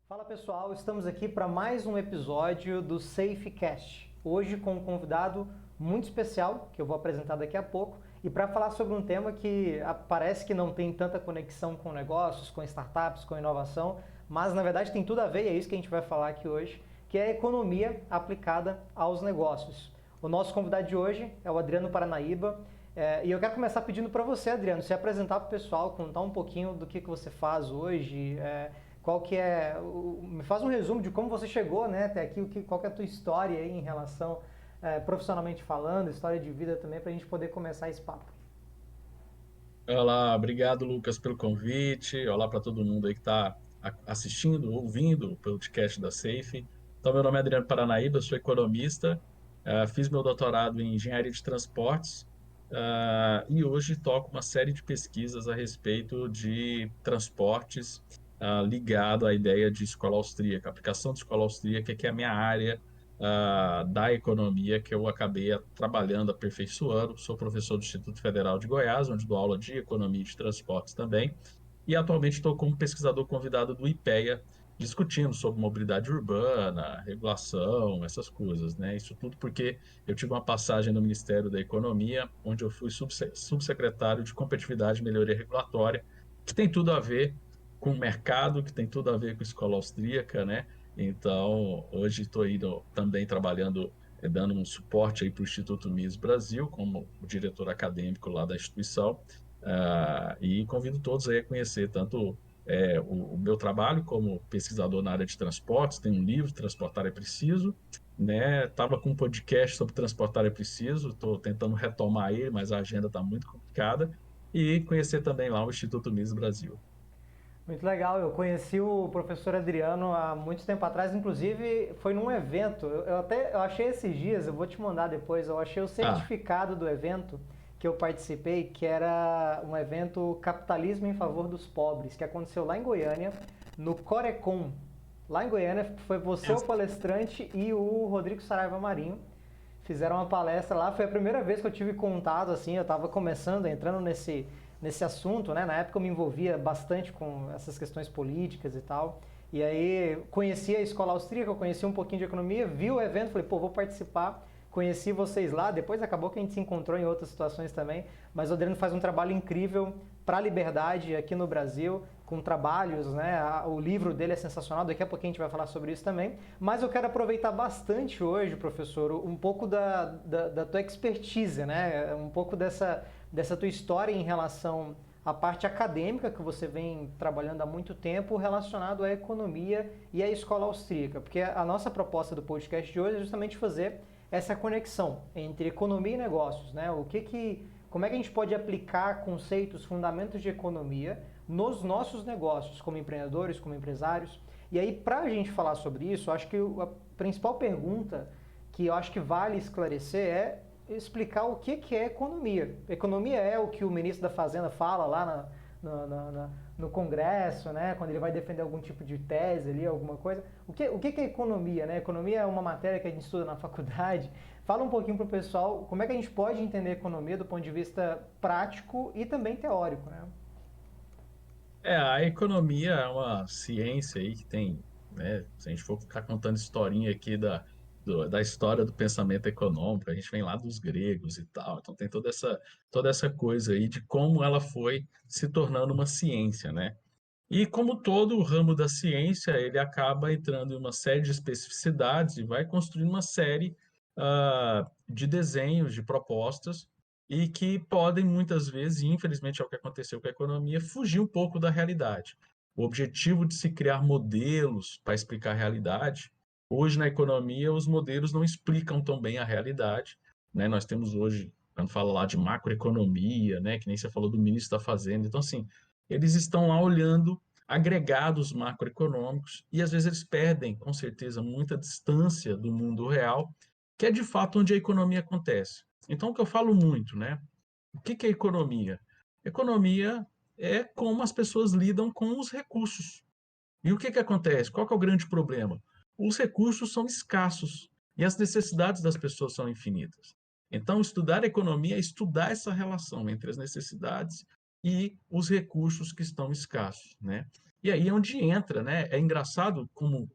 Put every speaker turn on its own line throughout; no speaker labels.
Fala pessoal, estamos aqui para mais um episódio do SafeCast. Hoje com um convidado muito especial, que eu vou apresentar daqui a pouco, e para falar sobre um tema que parece que não tem tanta conexão com negócios, com startups, com inovação, mas na verdade tem tudo a ver, e é isso que a gente vai falar aqui hoje, que é a economia aplicada aos negócios. O nosso convidado de hoje é o Adriano Paranaíba, e eu quero começar pedindo para você, Adriano, se apresentar para o pessoal, contar um pouquinho do que você faz hoje, qual que é, me faz um resumo de como você chegou, né, até aqui, qual que é a tua história aí em relação, profissionalmente falando, história de vida também, para a gente poder começar esse papo.
Olá, obrigado, Lucas, pelo convite. Olá para todo mundo aí que está assistindo, ouvindo o podcast da Safe. Então, meu nome é Adriano Paranaíba, sou economista, fiz meu doutorado em engenharia de transportes, e hoje toco uma série de pesquisas a respeito de transportes, ligado à ideia de escola austríaca, aplicação de escola austríaca, que é a minha área da economia que eu acabei trabalhando, aperfeiçoando. Sou professor do Instituto Federal de Goiás, onde dou aula de economia e de transportes também, e atualmente estou como pesquisador convidado do IPEA, discutindo sobre mobilidade urbana, regulação, essas coisas, né? Isso tudo porque eu tive uma passagem no Ministério da Economia, onde eu fui subsecretário de Competitividade e Melhoria Regulatória, que tem tudo a ver com o mercado, que tem tudo a ver com a escola austríaca, né? Então, hoje estou aí também trabalhando, dando um suporte aí para o Instituto Mises Brasil, como o diretor acadêmico lá da instituição, e convido todos aí a conhecer tanto o meu trabalho como pesquisador na área de transportes. Tem um livro, Transportar é Preciso, né? Estava com um podcast sobre Transportar é Preciso, estou tentando retomar ele, mas a agenda está muito complicada, e conhecer também lá o Instituto Mises Brasil.
Muito legal, eu conheci o professor Adriano há muito tempo atrás, inclusive foi num evento, eu achei esses dias, eu vou te mandar depois, eu achei o
Ah,
certificado do evento que eu participei, que era um evento Capitalismo em Favor dos Pobres, que aconteceu lá em Goiânia, no Corecon. Lá em Goiânia foi você o palestrante e o Rodrigo Saraiva Marinho fizeram uma palestra lá. Foi a primeira vez que eu tive contato, assim, eu estava começando, entrando nesse assunto, né? Na época eu me envolvia bastante com essas questões políticas e tal. E aí conheci a escola austríaca, eu conheci um pouquinho de economia, vi o evento, falei, pô, vou participar. Conheci vocês lá, depois acabou que a gente se encontrou em outras situações também, mas o Adriano faz um trabalho incrível para a liberdade aqui no Brasil, com trabalhos, né? O livro dele é sensacional, daqui a pouquinho a gente vai falar sobre isso também. Mas eu quero aproveitar bastante hoje, professor, um pouco da tua expertise, né? Um pouco dessa tua história em relação à parte acadêmica que você vem trabalhando há muito tempo relacionado à economia e à escola austríaca, porque a nossa proposta do podcast de hoje é justamente fazer essa conexão entre economia e negócios, né? Como é que a gente pode aplicar conceitos, fundamentos de economia nos nossos negócios, como empreendedores, como empresários? E aí, para a gente falar sobre isso, acho que a principal pergunta que eu acho que vale esclarecer é explicar o que é economia. Economia é o que o ministro da Fazenda fala lá no Congresso, né, quando ele vai defender algum tipo de tese ali, alguma coisa. O que é economia? Né? Economia é uma matéria que a gente estuda na faculdade. Fala um pouquinho para o pessoal como é que a gente pode entender economia do ponto de vista prático e também teórico. Né?
a economia é uma ciência aí que tem, né? Se a gente for ficar contando historinha aqui da história do pensamento econômico, a gente vem lá dos gregos e tal. Então tem toda essa coisa aí de como ela foi se tornando uma ciência, né? E como todo o ramo da ciência, ele acaba entrando em uma série de especificidades e vai construindo uma série de desenhos, de propostas, e que podem muitas vezes, e infelizmente é o que aconteceu com a economia, fugir um pouco da realidade. O objetivo de se criar modelos para explicar a realidade, hoje na economia os modelos não explicam tão bem a realidade, né? Nós temos hoje, quando fala lá de macroeconomia, né, que nem você falou do ministro da Fazenda, então assim, eles estão lá olhando agregados macroeconômicos e às vezes eles perdem, com certeza, muita distância do mundo real, que é de fato onde a economia acontece. Então, o que eu falo muito, né? O que é economia? Economia é como as pessoas lidam com os recursos. E o que acontece? Qual que é o grande problema? Os recursos são escassos e as necessidades das pessoas são infinitas. Então, estudar economia é estudar essa relação entre as necessidades e os recursos que estão escassos, né? E aí é onde entra, né? É engraçado como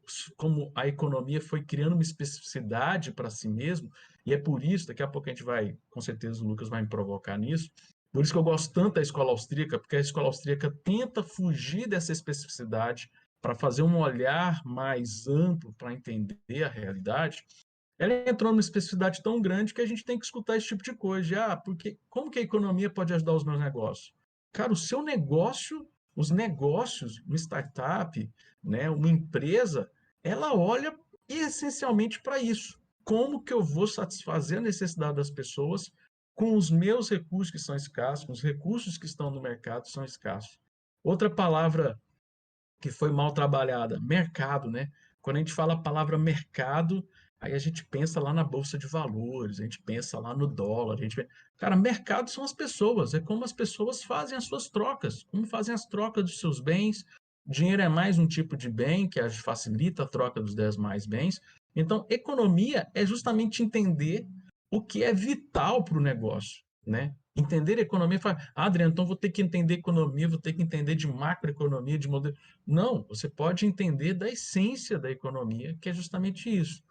a economia foi criando uma especificidade para si mesmo, e é por isso, daqui a pouco a gente vai, com certeza o Lucas vai me provocar nisso, por isso que eu gosto tanto da escola austríaca, porque a escola austríaca tenta fugir dessa especificidade para fazer um olhar mais amplo para entender a realidade. Ela entrou numa especificidade tão grande que a gente tem que escutar esse tipo de coisa. Porque como que a economia pode ajudar os meus negócios? Cara, o seu negócio, os negócios, uma startup, né, uma empresa, ela olha essencialmente para isso. Como que eu vou satisfazer a necessidade das pessoas com os meus recursos que são escassos, com os recursos que estão no mercado são escassos? Outra palavra que foi mal trabalhada, mercado, né? Quando a gente fala a palavra mercado, aí a gente pensa lá na bolsa de valores, a gente pensa lá no dólar, cara, mercado são as pessoas, é como as pessoas fazem as suas trocas, como fazem as trocas dos seus bens. Dinheiro é mais um tipo de bem que facilita a troca dos 10 mais bens. Então, economia é justamente entender o que é vital para o negócio, né? Entender economia, fala, Adriano, então vou ter que entender economia, vou ter que entender de macroeconomia, de modelo. Não, você pode entender da essência da economia, que é justamente isso.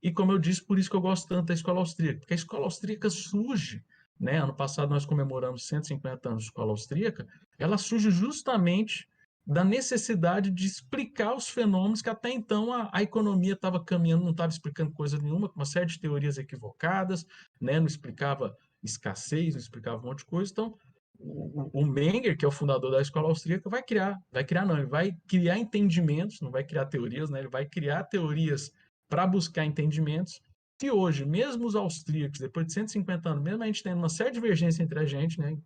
E como eu disse, por isso que eu gosto tanto da escola austríaca, porque a escola austríaca surge, né? Ano passado nós comemoramos 150 anos de escola austríaca, ela surge justamente da necessidade de explicar os fenômenos que até então a economia estava caminhando, não estava explicando coisa nenhuma, com uma série de teorias equivocadas, né? Não explicava escassez, não explicava um monte de coisa. Então, o Menger, que é o fundador da escola austríaca, ele vai criar entendimentos, não vai criar teorias, né? Ele vai criar teorias para buscar entendimentos que hoje, mesmo os austríacos, depois de 150 anos, mesmo a gente tendo uma séria divergência entre a gente, né?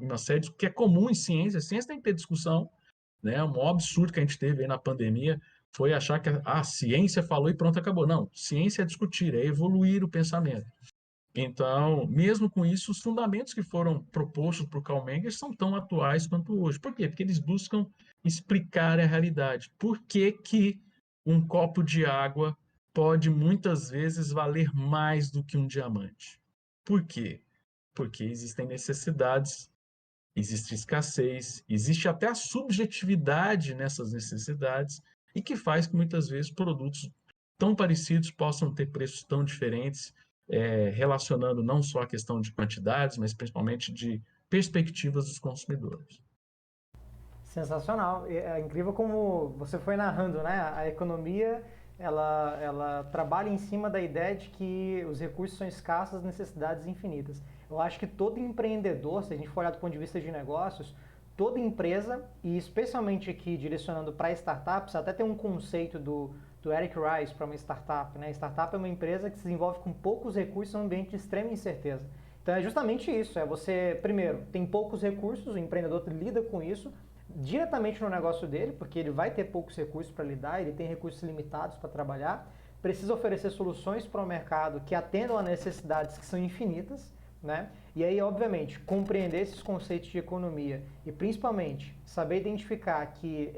Uma série que é comum em ciência tem que ter discussão, né? Um maior absurdo que a gente teve aí na pandemia foi achar que a ciência falou e pronto, acabou. Não, ciência é discutir, é evoluir o pensamento. Então, mesmo com isso, os fundamentos que foram propostos por Karl Menger são tão atuais quanto hoje. Por quê? Porque eles buscam explicar a realidade. Por que que um copo de água pode muitas vezes valer mais do que um diamante? Por quê? Porque existem necessidades, existe escassez, existe até a subjetividade nessas necessidades e que faz que muitas vezes produtos tão parecidos possam ter preços tão diferentes, relacionando não só a questão de quantidades, mas principalmente de perspectivas dos consumidores.
Sensacional. É incrível como você foi narrando, né? A economia, ela trabalha em cima da ideia de que os recursos são escassos, as necessidades infinitas. Eu acho que todo empreendedor, se a gente for olhar do ponto de vista de negócios, toda empresa, e especialmente aqui direcionando para startups, até tem um conceito do Eric Rice para uma startup, né? Startup é uma empresa que se desenvolve com poucos recursos em um ambiente de extrema incerteza. Então é justamente isso, é você, primeiro, tem poucos recursos, o empreendedor lida com isso, diretamente no negócio dele, porque ele vai ter poucos recursos para lidar, ele tem recursos limitados para trabalhar, precisa oferecer soluções para o mercado que atendam a necessidades que são infinitas, né? E aí, obviamente, compreender esses conceitos de economia e principalmente saber identificar que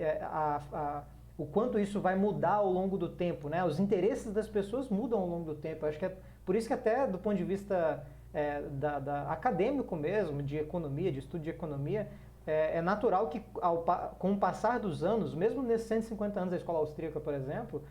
o quanto isso vai mudar ao longo do tempo, né? Os interesses das pessoas mudam ao longo do tempo. Eu acho que é por isso que até do ponto de vista acadêmico mesmo, de economia, de estudo de economia, é natural que, com o passar dos anos, mesmo nesses 150 anos da escola austríaca, por exemplo,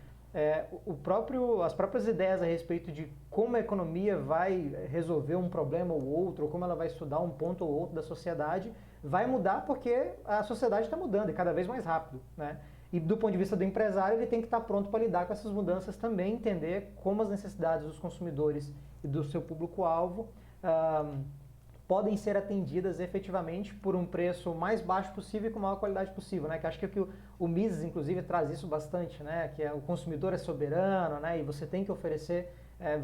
as próprias ideias a respeito de como a economia vai resolver um problema ou outro, ou como ela vai estudar um ponto ou outro da sociedade, vai mudar porque a sociedade está mudando e cada vez mais rápido, né? E do ponto de vista do empresário, ele tem que estar pronto para lidar com essas mudanças também, entender como as necessidades dos consumidores e do seu público-alvo podem ser atendidas efetivamente por um preço mais baixo possível e com a maior qualidade possível, né? Que acho que o Mises, inclusive, traz isso bastante, né? Que o consumidor é soberano, né? E você tem que oferecer,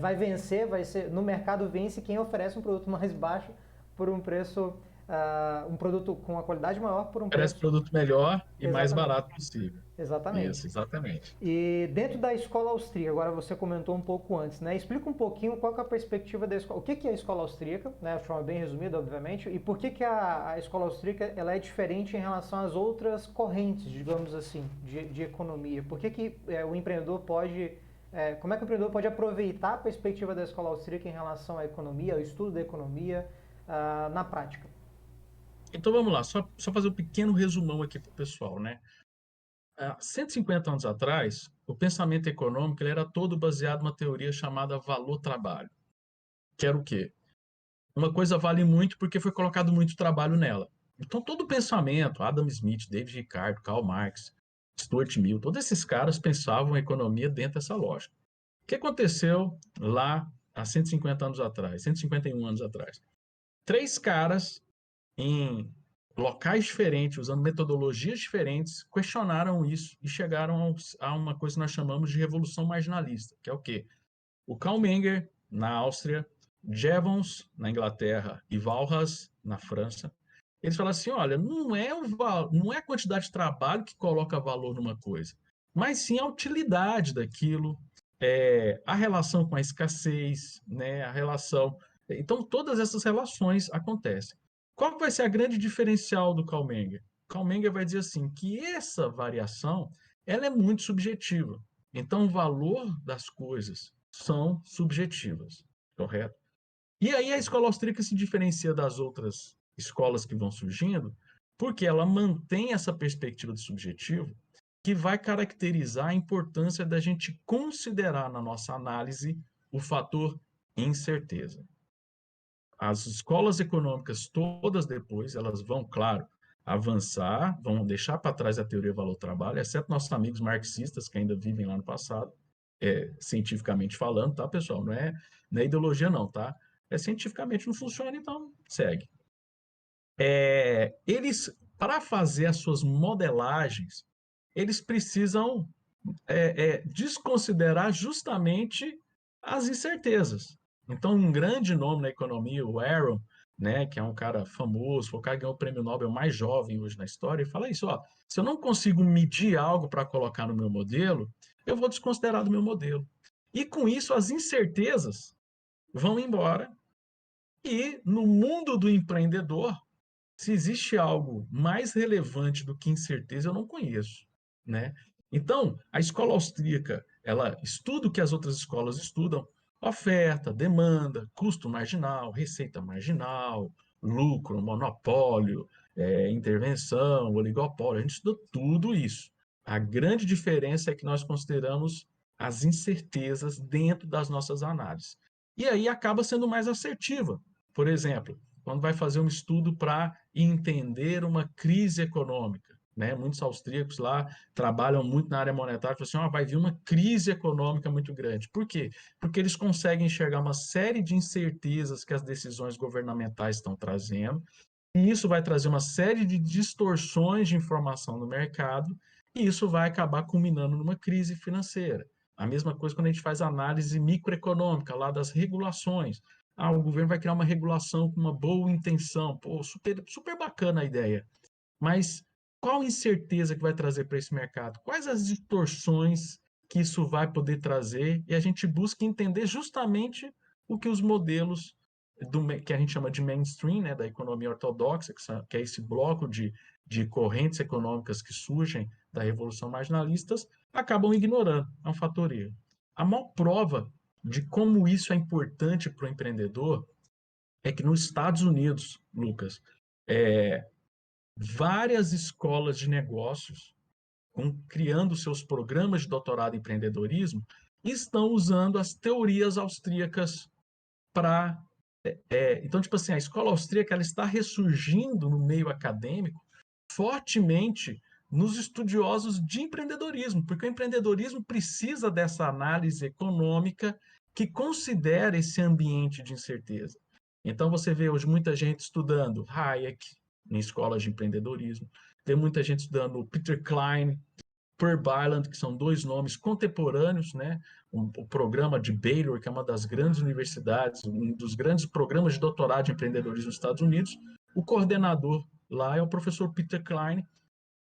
vai vencer, no mercado vence quem oferece um produto mais baixo por um preço, um produto com uma qualidade maior por um
Parece
preço.
produto melhor e mais
Exatamente.
barato possível. Isso,
Exatamente.
exatamente.
E dentro da escola austríaca, agora você comentou um pouco antes, né? Explica um pouquinho qual que é a perspectiva da escola, o que é a escola austríaca, né? De forma bem resumida, obviamente, e por que a escola austríaca ela é diferente em relação às outras correntes, digamos assim, de economia. Por que o empreendedor pode, como é que o empreendedor pode aproveitar a perspectiva da escola austríaca em relação à economia, ao estudo da economia, na prática?
Então vamos lá, só fazer um pequeno resumão aqui para o pessoal, né? Há 150 anos atrás, o pensamento econômico ele era todo baseado numa teoria chamada valor-trabalho, que era o quê? Uma coisa vale muito porque foi colocado muito trabalho nela. Então todo o pensamento, Adam Smith, David Ricardo, Karl Marx, Stuart Mill, todos esses caras pensavam a economia dentro dessa lógica. O que aconteceu lá há 150 anos atrás, 151 anos atrás? Três caras em locais diferentes, usando metodologias diferentes, questionaram isso e chegaram a uma coisa que nós chamamos de revolução marginalista, que é o quê? O Karl Menger, na Áustria, Jevons, na Inglaterra, e Walras, na França, eles falam assim, olha, não é a quantidade de trabalho que coloca valor numa coisa, mas sim a utilidade daquilo, a relação com a escassez, né, a relação... Então, todas essas relações acontecem. Qual vai ser a grande diferencial do Karl Menger? Karl Menger vai dizer assim, que essa variação ela é muito subjetiva. Então, o valor das coisas são subjetivas, correto? E aí a escola austríaca se diferencia das outras escolas que vão surgindo, porque ela mantém essa perspectiva de subjetivo que vai caracterizar a importância da gente considerar na nossa análise o fator incerteza. As escolas econômicas todas depois, elas vão, claro, avançar, vão deixar para trás a teoria valor-trabalho, exceto nossos amigos marxistas que ainda vivem lá no passado, cientificamente falando, tá, pessoal? Não é ideologia não, tá? Cientificamente não funciona, então segue. Eles, para fazer as suas modelagens, eles precisam desconsiderar justamente as incertezas. Então, um grande nome na economia, o Aaron, né, que é um cara famoso, foi o cara que ganhou o prêmio Nobel mais jovem hoje na história, ele fala isso, ó, se eu não consigo medir algo para colocar no meu modelo, eu vou desconsiderar do meu modelo. E com isso, as incertezas vão embora e no mundo do empreendedor, se existe algo mais relevante do que incerteza, eu não conheço, né? Então, a escola austríaca, ela estuda o que as outras escolas estudam, oferta, demanda, custo marginal, receita marginal, lucro, monopólio, intervenção, oligopólio, a gente estuda tudo isso. A grande diferença é que nós consideramos as incertezas dentro das nossas análises. E aí acaba sendo mais assertiva. Por exemplo, quando vai fazer um estudo para entender uma crise econômica. Né? Muitos austríacos lá trabalham muito na área monetária, falam assim, vai vir uma crise econômica muito grande. Por quê? Porque eles conseguem enxergar uma série de incertezas que as decisões governamentais estão trazendo, e isso vai trazer uma série de distorções de informação no mercado, e isso vai acabar culminando numa crise financeira. A mesma coisa quando a gente faz análise microeconômica, lá das regulações. O governo vai criar uma regulação com uma boa intenção. Pô, super, super bacana a ideia. Mas qual incerteza que vai trazer para esse mercado? Quais as distorções que isso vai poder trazer? E a gente busca entender justamente o que os modelos que a gente chama de mainstream, né, da economia ortodoxa, que é esse bloco de correntes econômicas que surgem da Revolução Marginalistas, acabam ignorando. É um fator erro. A maior prova de como isso é importante para o empreendedor é que nos Estados Unidos, Lucas, é, várias escolas de negócios, criando seus programas de doutorado em empreendedorismo, estão usando as teorias austríacas para... então, tipo assim, a escola austríaca ela está ressurgindo no meio acadêmico fortemente nos estudiosos de empreendedorismo, porque o empreendedorismo precisa dessa análise econômica que considera esse ambiente de incerteza. Então, você vê hoje muita gente estudando Hayek em escolas de empreendedorismo, tem muita gente estudando Peter Klein, Per Byland, que são dois nomes contemporâneos, né? O programa de Baylor, que é uma das grandes universidades, um dos grandes programas de doutorado de empreendedorismo nos Estados Unidos, o coordenador lá é o professor Peter Klein,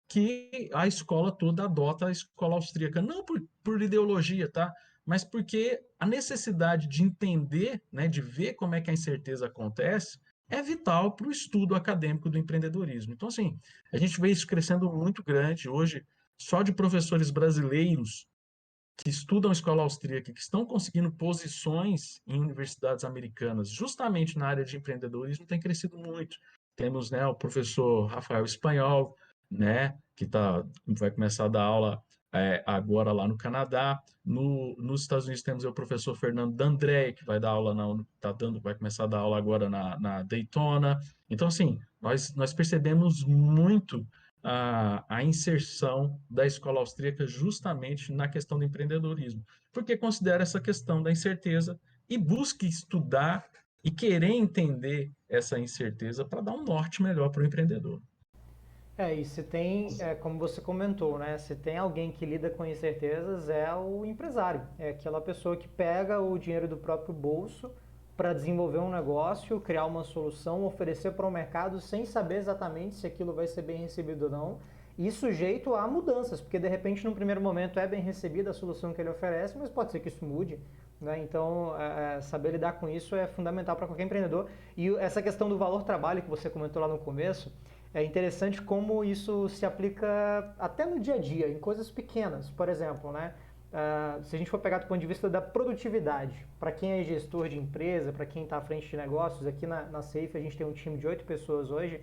que a escola toda adota a escola austríaca, não por ideologia, tá? Mas porque a necessidade de entender, né, de ver como é que a incerteza acontece, é vital para o estudo acadêmico do empreendedorismo. Então, assim, a gente vê isso crescendo muito grande. Hoje, só de professores brasileiros que estudam a escola austríaca, que estão conseguindo posições em universidades americanas, justamente na área de empreendedorismo, tem crescido muito. temos, né, o professor Rafael Espanhol, né, vai começar a dar aula agora lá no Canadá. Nos Estados Unidos temos o professor Fernando D'André, que vai dar aula vai começar a dar aula agora na Daytona. Então, assim, nós percebemos muito a inserção da escola austríaca justamente na questão do empreendedorismo, porque considera essa questão da incerteza e busca estudar e querer entender essa incerteza para dar um norte melhor para o empreendedor.
E se tem, como você comentou, né? Se tem alguém que lida com incertezas, é o empresário. É aquela pessoa que pega o dinheiro do próprio bolso para desenvolver um negócio, criar uma solução, oferecer para o mercado sem saber exatamente se aquilo vai ser bem recebido ou não, e sujeito a mudanças, porque de repente num primeiro momento é bem recebida a solução que ele oferece, mas pode ser que isso mude. Né? Então, saber lidar com isso é fundamental para qualquer empreendedor. E essa questão do valor trabalho que você comentou lá no começo, é interessante como isso se aplica até no dia a dia, em coisas pequenas. Por exemplo, né? Se a gente for pegar do ponto de vista da produtividade, para quem é gestor de empresa, para quem está à frente de negócios, aqui na Safe a gente tem um time de 8 pessoas hoje.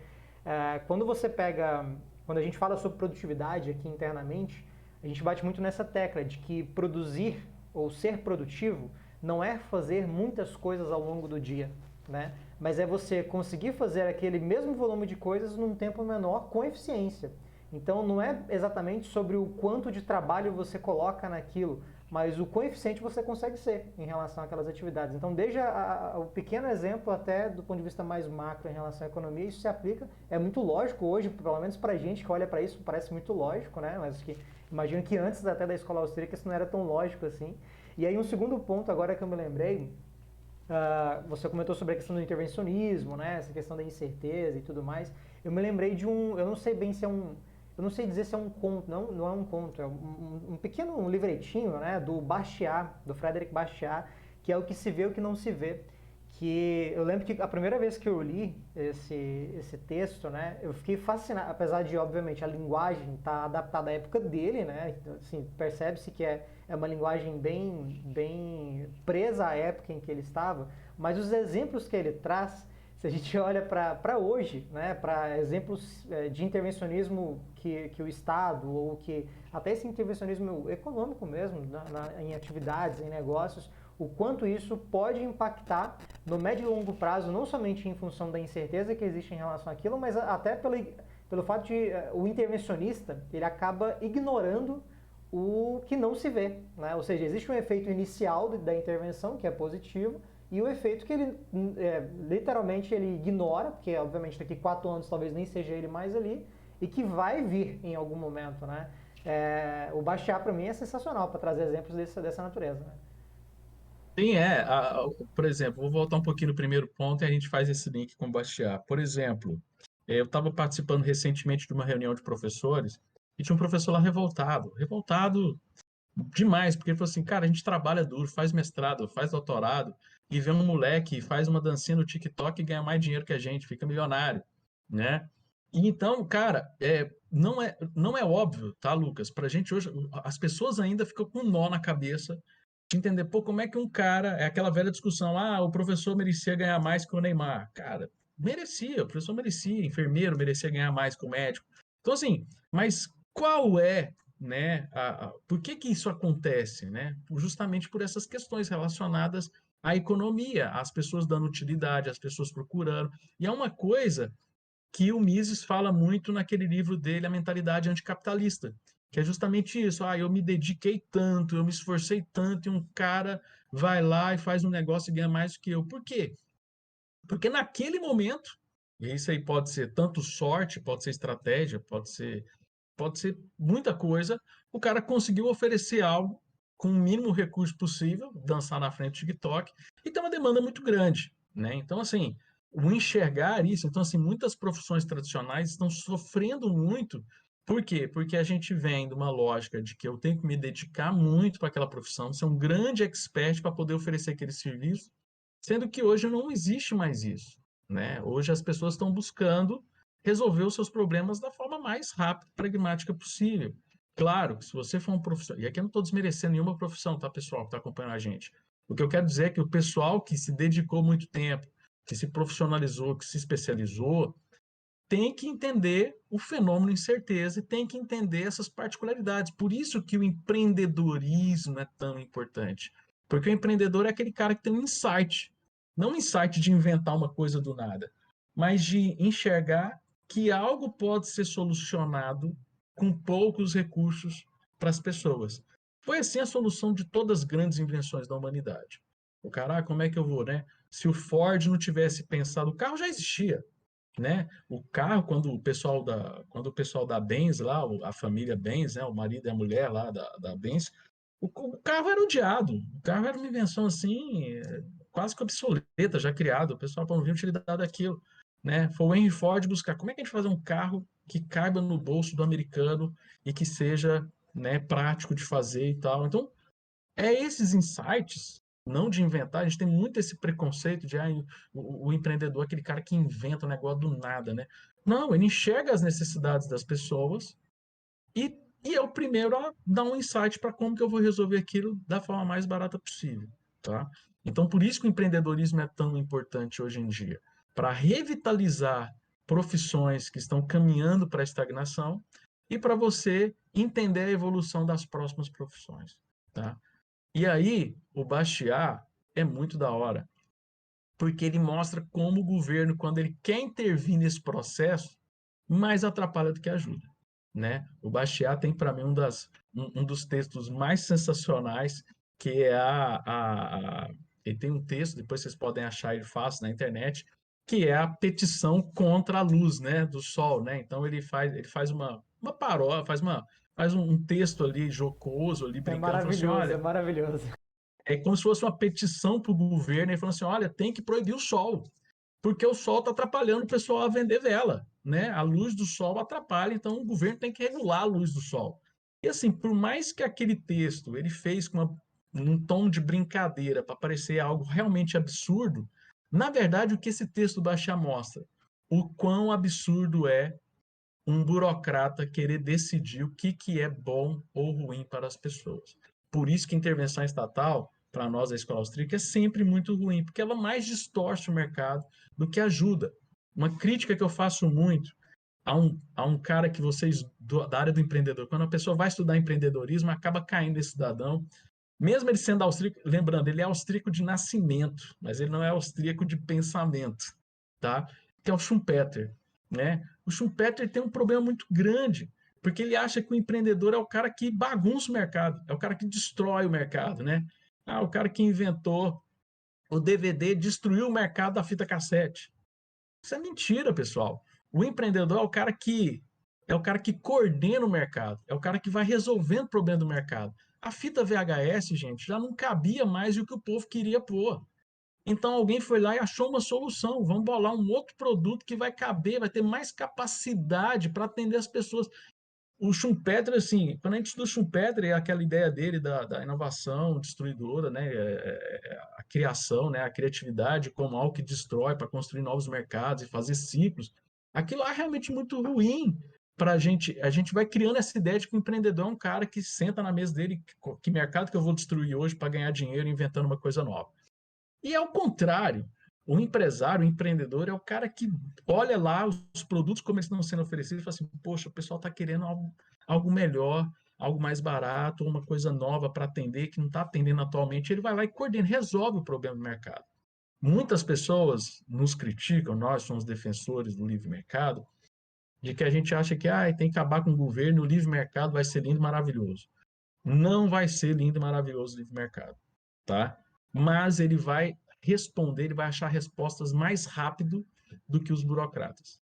Quando você pega, quando a gente fala sobre produtividade aqui internamente, a gente bate muito nessa tecla de que produzir ou ser produtivo não é fazer muitas coisas ao longo do dia, né? Mas é você conseguir fazer aquele mesmo volume de coisas num tempo menor com eficiência. Então não é exatamente sobre o quanto de trabalho você coloca naquilo, mas o quão eficiente você consegue ser em relação àquelas atividades. Então, desde o pequeno exemplo até do ponto de vista mais macro em relação à economia, isso se aplica. É muito lógico hoje, pelo menos para a gente que olha para isso, parece muito lógico, né? Mas que imagino que antes até da escola austríaca isso não era tão lógico assim. E aí um segundo ponto agora que eu me lembrei, você comentou sobre a questão do intervencionismo, né? Essa questão da incerteza e tudo mais. Eu me lembrei de eu não sei bem se é eu não sei dizer se é um conto, não é um conto, é um pequeno livretinho, né? Do Bastiat, do Frederic Bastiat, que é o que se vê e o que não se vê. Que eu lembro que a primeira vez que eu li esse texto, né, eu fiquei fascinado, apesar de, obviamente, a linguagem estar adaptada à época dele, né, assim, percebe-se que é uma linguagem bem presa à época em que ele estava, mas os exemplos que ele traz, se a gente olha para hoje, né, para exemplos de intervencionismo que o Estado, ou que até esse intervencionismo econômico mesmo, em atividades, em negócios, o quanto isso pode impactar no médio e longo prazo, não somente em função da incerteza que existe em relação àquilo, mas até pelo fato de o intervencionista ele acaba ignorando o que não se vê. Né? Ou seja, existe um efeito inicial da intervenção, que é positivo, e o efeito que ele literalmente ele ignora, porque obviamente daqui 4 anos talvez nem seja ele mais ali, e que vai vir em algum momento. Né? O Bastiat para mim é sensacional para trazer exemplos dessa natureza. Né?
Sim, por exemplo, vou voltar um pouquinho no primeiro ponto e a gente faz esse link com o Bastiat. Por exemplo, eu estava participando recentemente de uma reunião de professores e tinha um professor lá revoltado demais, porque ele falou assim, cara, a gente trabalha duro, faz mestrado, faz doutorado, e vê um moleque, faz uma dancinha no TikTok e ganha mais dinheiro que a gente, fica milionário, né? E então, cara, não é óbvio, tá, Lucas? Pra gente hoje, as pessoas ainda ficam com um nó na cabeça de entender, pô, como é que um cara, é aquela velha discussão, o professor merecia ganhar mais que o Neymar. Cara, merecia, o professor merecia, enfermeiro merecia ganhar mais que o médico. Então, assim, mas qual é, né, por que que isso acontece, né? Justamente por essas questões relacionadas à economia, as pessoas dando utilidade, as pessoas procurando. E é uma coisa que o Mises fala muito naquele livro dele, A Mentalidade Anticapitalista, que é justamente isso. Eu me dediquei tanto, eu me esforcei tanto, e um cara vai lá e faz um negócio e ganha mais do que eu. Por quê? Porque naquele momento, e isso aí pode ser tanto sorte, pode ser estratégia, pode ser muita coisa, o cara conseguiu oferecer algo com o mínimo recurso possível, dançar na frente do TikTok, e tem uma demanda muito grande, né? Então, assim, o enxergar isso, então, assim, muitas profissões tradicionais estão sofrendo muito. Por quê? Porque a gente vem de uma lógica de que eu tenho que me dedicar muito para aquela profissão, ser um grande expert para poder oferecer aquele serviço, sendo que hoje não existe mais isso, né? Hoje as pessoas estão buscando resolver os seus problemas da forma mais rápida e pragmática possível. Claro que se você for um profissional, e aqui eu não estou desmerecendo nenhuma profissão, tá, pessoal, que está acompanhando a gente. O que eu quero dizer é que o pessoal que se dedicou muito tempo, que se profissionalizou, que se especializou, tem que entender o fenômeno incerteza e tem que entender essas particularidades. Por isso que o empreendedorismo é tão importante. Porque o empreendedor é aquele cara que tem um insight. Não um insight de inventar uma coisa do nada, mas de enxergar que algo pode ser solucionado com poucos recursos para as pessoas. Foi assim a solução de todas as grandes invenções da humanidade. O cara, como é que eu vou, né? Se o Ford não tivesse pensado, o carro já existia, né? O carro, quando o pessoal da Benz lá, a família Benz, né? O marido e a mulher lá da Benz, o carro era odiado. O carro era uma invenção assim, quase que obsoleta, já criado. O pessoal não viu utilidade daquilo, né? Foi o Henry Ford buscar como é que a gente faz um carro que caiba no bolso do americano e que seja, né, prático de fazer e tal. Então, esses insights, não de inventar, a gente tem muito esse preconceito de o empreendedor é aquele cara que inventa um negócio do nada, né? Não, ele enxerga as necessidades das pessoas e é o primeiro a dar um insight para como que eu vou resolver aquilo da forma mais barata possível, tá? Então, por isso que o empreendedorismo é tão importante hoje em dia, para revitalizar profissões que estão caminhando para a estagnação e para você entender a evolução das próximas profissões, tá? E aí, o Bastiat é muito da hora, porque ele mostra como o governo, quando ele quer intervir nesse processo, mais atrapalha do que ajuda, né? O Bastiat tem, para mim, um dos textos mais sensacionais, que é ele tem um texto, depois vocês podem achar ele fácil na internet, que é a petição contra a luz, né, do sol, né? Então ele faz uma paródia, faz um texto ali jocoso, ali brincando, falando assim,
É
olha,
maravilhoso.
é como se fosse uma petição para o governo, e falando assim, olha, tem que proibir o sol, porque o sol está atrapalhando o pessoal a vender vela, né? A luz do sol atrapalha, então o governo tem que regular a luz do sol. E assim, por mais que aquele texto ele fez com um tom de brincadeira para parecer algo realmente absurdo, na verdade o que esse texto baixa mostra? O quão absurdo é um burocrata querer decidir o que é bom ou ruim para as pessoas. Por isso que a intervenção estatal, para nós da escola austríaca, é sempre muito ruim, porque ela mais distorce o mercado do que ajuda. Uma crítica que eu faço muito a um cara que vocês, da área do empreendedor, quando a pessoa vai estudar empreendedorismo, acaba caindo esse cidadão, mesmo ele sendo austríaco, lembrando, ele é austríaco de nascimento, mas ele não é austríaco de pensamento, tá? Que é o Schumpeter, né? O Schumpeter tem um problema muito grande, porque ele acha que o empreendedor é o cara que bagunça o mercado, é o cara que destrói o mercado, né? Ah, o cara que inventou o DVD destruiu o mercado da fita cassete. Isso é mentira, pessoal. O empreendedor é o cara que coordena o mercado, é o cara que vai resolvendo o problema do mercado. A fita VHS, gente, já não cabia mais o que o povo queria pôr. Então alguém foi lá e achou uma solução. Vamos bolar um outro produto que vai caber, vai ter mais capacidade para atender as pessoas. O Schumpeter, assim, quando a gente estuda o Schumpeter, é aquela ideia dele da inovação destruidora, né? A criação, né? A criatividade como algo que destrói para construir novos mercados e fazer ciclos. Aquilo lá é realmente muito ruim para a gente. A gente vai criando essa ideia de que o empreendedor é um cara que senta na mesa dele, que mercado que eu vou destruir hoje para ganhar dinheiro inventando uma coisa nova. E ao contrário, o empresário, o empreendedor, é o cara que olha lá os produtos como eles estão sendo oferecidos e fala assim, poxa, o pessoal está querendo algo melhor, algo mais barato, uma coisa nova para atender, que não está atendendo atualmente. Ele vai lá e coordena, resolve o problema do mercado. Muitas pessoas nos criticam, nós somos defensores do livre mercado, de que a gente acha que tem que acabar com o governo, o livre mercado vai ser lindo e maravilhoso. Não vai ser lindo e maravilhoso o livre mercado, tá? Mas ele vai responder, ele vai achar respostas mais rápido do que os burocratas.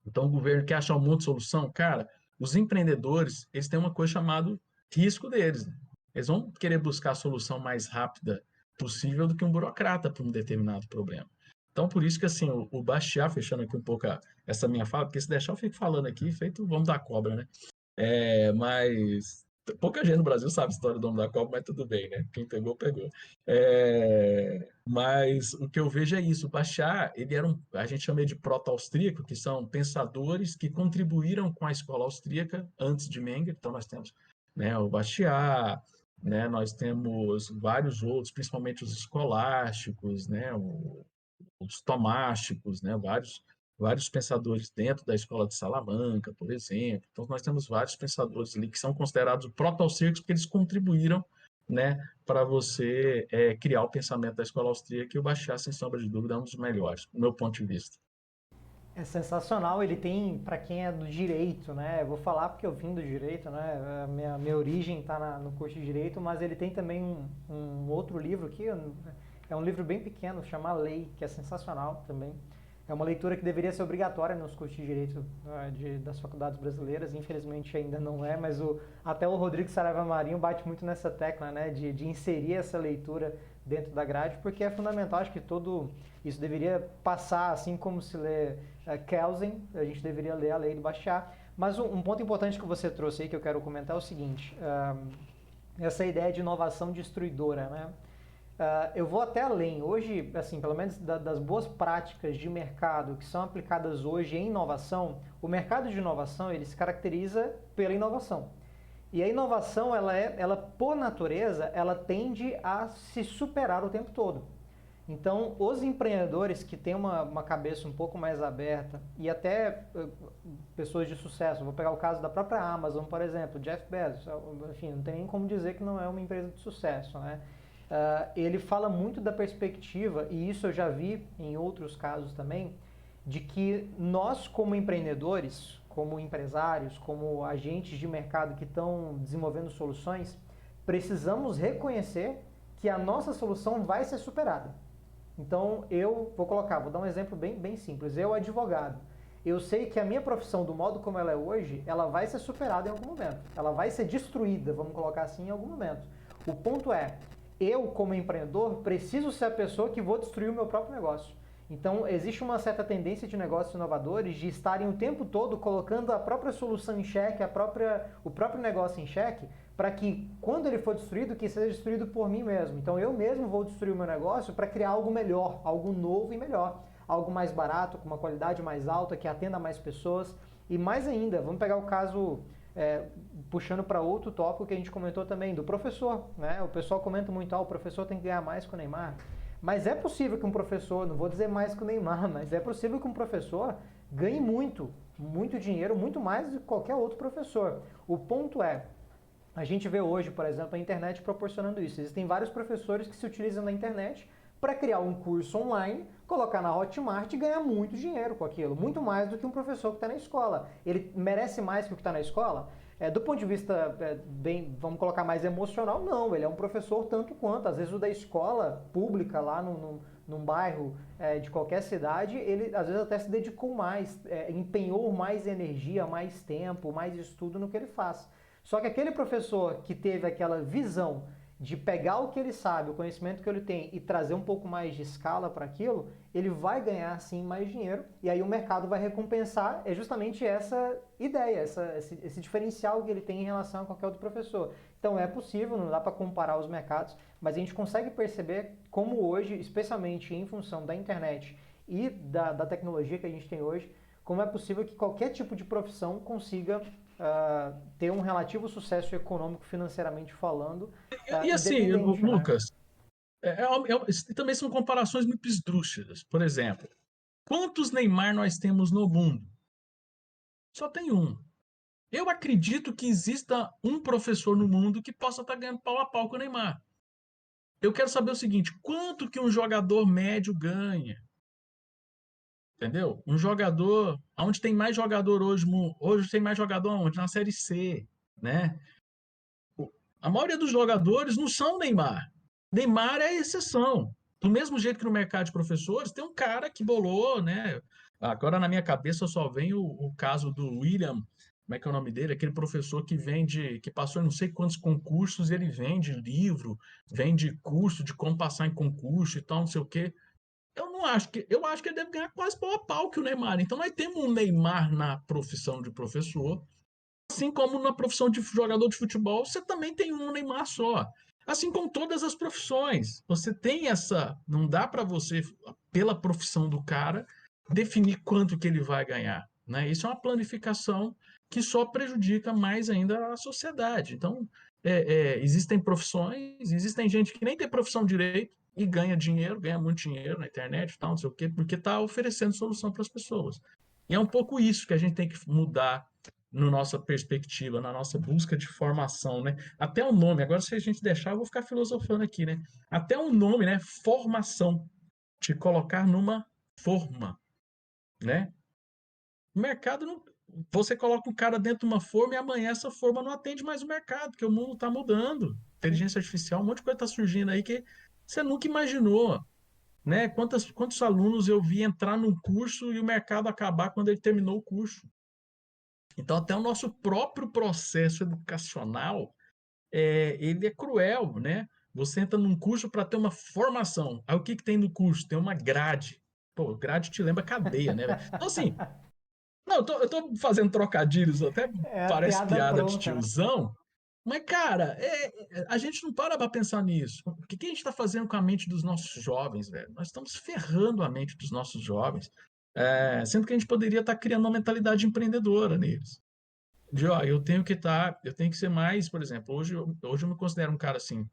Então, o governo quer achar um monte de solução. Cara, os empreendedores, eles têm uma coisa chamada risco deles. Né? Eles vão querer buscar a solução mais rápida possível do que um burocrata para um determinado problema. Então, por isso que, assim, o Bastiat, fechando aqui um pouco essa minha fala, porque se deixar eu fico falando aqui, feito vamos dar cobra, né? Mas pouca gente no Brasil sabe a história do Homem da Copa, mas tudo bem, né? Quem pegou, pegou. Mas o que eu vejo é isso. O Bashar, ele era a gente chama de proto-austríaco, que são pensadores que contribuíram com a escola austríaca antes de Menger. Então, nós temos, né, o Bastiat, né, nós temos vários outros, principalmente os escolásticos, né, os tomásticos, né, vários vários pensadores dentro da escola de Salamanca, por exemplo. Então, nós temos vários pensadores ali que são considerados proto-austríacos porque eles contribuíram, né, para você criar o pensamento da escola austríaca, e o Bachat, sem sombra de dúvida, é um dos melhores, do meu ponto de vista.
É sensacional, ele tem, para quem é do direito, né? Eu vou falar porque eu vim do direito, né? A minha origem está no curso de direito, mas ele tem também um outro livro aqui, é um livro bem pequeno, chama Lei, que é sensacional também. É uma leitura que deveria ser obrigatória nos cursos de direito das faculdades brasileiras, infelizmente ainda não é, mas até o Rodrigo Saraiva Marinho bate muito nessa tecla, né? De inserir essa leitura dentro da grade, porque é fundamental, acho que isso deveria passar, assim como se lê Kelsen, a gente deveria ler a lei do Bachat. Mas um ponto importante que você trouxe aí, que eu quero comentar, é o seguinte, essa ideia de inovação destruidora, né? Eu vou até além. Hoje, assim, pelo menos das boas práticas de mercado que são aplicadas hoje em inovação, o mercado de inovação ele se caracteriza pela inovação. E a inovação, ela por natureza, ela tende a se superar o tempo todo. Então, os empreendedores que têm uma cabeça um pouco mais aberta e até pessoas de sucesso, vou pegar o caso da própria Amazon, por exemplo, Jeff Bezos, enfim, não tem nem como dizer que não é uma empresa de sucesso, né? Ele fala muito da perspectiva, e isso eu já vi em outros casos também, de que nós como empreendedores, como empresários, como agentes de mercado que estão desenvolvendo soluções, precisamos reconhecer que a nossa solução vai ser superada. Então, vou dar um exemplo bem simples. Eu, advogado, eu sei que a minha profissão, do modo como ela é hoje, ela vai ser superada em algum momento. Ela vai ser destruída, vamos colocar assim, em algum momento. O ponto é, eu, como empreendedor, preciso ser a pessoa que vou destruir o meu próprio negócio. Então, existe uma certa tendência de negócios inovadores de estarem o tempo todo colocando a própria solução em xeque, o próprio negócio em xeque, para que, quando ele for destruído, que seja destruído por mim mesmo. Então, eu mesmo vou destruir o meu negócio para criar algo melhor, algo novo e melhor. Algo mais barato, com uma qualidade mais alta, que atenda mais pessoas. E mais ainda, vamos pegar o caso, puxando para outro tópico que a gente comentou também, do professor. Né? O pessoal comenta muito, o professor tem que ganhar mais que o Neymar. Mas é possível que um professor, não vou dizer mais que o Neymar, mas é possível que um professor ganhe muito dinheiro, muito mais do que qualquer outro professor. O ponto é, a gente vê hoje, por exemplo, a internet proporcionando isso. Existem vários professores que se utilizam da internet para criar um curso online, colocar na Hotmart e ganhar muito dinheiro com aquilo. Muito mais do que um professor que está na escola. Ele merece mais que o que está na escola? Do ponto de vista, vamos colocar mais emocional, não. Ele é um professor tanto quanto. Às vezes o da escola pública lá num bairro de qualquer cidade, ele às vezes até se dedicou mais, empenhou mais energia, mais tempo, mais estudo no que ele faz. Só que aquele professor que teve aquela visão de pegar o que ele sabe, o conhecimento que ele tem e trazer um pouco mais de escala para aquilo, ele vai ganhar sim mais dinheiro e aí o mercado vai recompensar justamente essa ideia, esse diferencial que ele tem em relação a qualquer outro professor. Então é possível, não dá para comparar os mercados, mas a gente consegue perceber como hoje, especialmente em função da internet e da tecnologia que a gente tem hoje, como é possível que qualquer tipo de profissão consiga ter um relativo sucesso econômico financeiramente falando,
E assim,
independente, né?
Lucas, também são comparações muito esdrúxulas. Por exemplo, quantos Neymar nós temos no mundo? Só tem um. Eu acredito que exista um professor no mundo que possa estar ganhando pau a pau com o Neymar. Eu quero saber o seguinte: quanto que um jogador médio ganha? Entendeu? Um jogador, onde tem mais jogador hoje tem mais jogador onde? Na Série C, né? A maioria dos jogadores não são Neymar. Neymar é a exceção. Do mesmo jeito que no mercado de professores, tem um cara que bolou, né? Agora na minha cabeça só vem o caso do William, como é que é o nome dele? Aquele professor que vende, que passou em não sei quantos concursos, ele vende livro, vende curso de como passar em concurso e tal, não sei o quê. Eu acho que ele deve ganhar quase pau a pau que o Neymar. Então nós temos um Neymar na profissão de professor, assim como na profissão de jogador de futebol, você também tem um Neymar só. Assim como todas as profissões. Você tem essa. Não dá para você, pela profissão do cara, definir quanto que ele vai ganhar. Né? Isso é uma planificação que só prejudica mais ainda a sociedade. Então, existem profissões, existem gente que nem tem profissão direito, e ganha dinheiro, ganha muito dinheiro na internet e tal, não sei o quê, porque está oferecendo solução para as pessoas. E é um pouco isso que a gente tem que mudar na nossa perspectiva, na nossa busca de formação, né? Até o nome, agora se a gente deixar, eu vou ficar filosofando aqui, né? Até o nome, né? Formação, te colocar numa forma, né? O mercado não. Você coloca um cara dentro de uma forma e amanhã essa forma não atende mais o mercado, porque o mundo está mudando.
Sim.
Inteligência artificial, um monte de coisa está surgindo aí que você nunca imaginou, né? Quantos alunos eu vi entrar num curso e o mercado acabar quando ele terminou o curso? Então, até o nosso próprio processo educacional, ele é cruel, né? Você entra num curso para ter uma formação. Aí o que tem no curso? Tem uma grade. Pô, grade te lembra cadeia, né, velho? Então, assim, não, eu tô fazendo trocadilhos, até
É a
parece
piada
piada de
pronta, né?
tiozão, mas, cara, a gente não para pensar nisso. O que a gente está fazendo com a mente dos nossos jovens, velho? Nós estamos ferrando a mente dos nossos jovens, sendo que a gente poderia estar criando uma mentalidade empreendedora neles. De, ó, eu tenho que ser mais, por exemplo, hoje eu me considero um cara assim,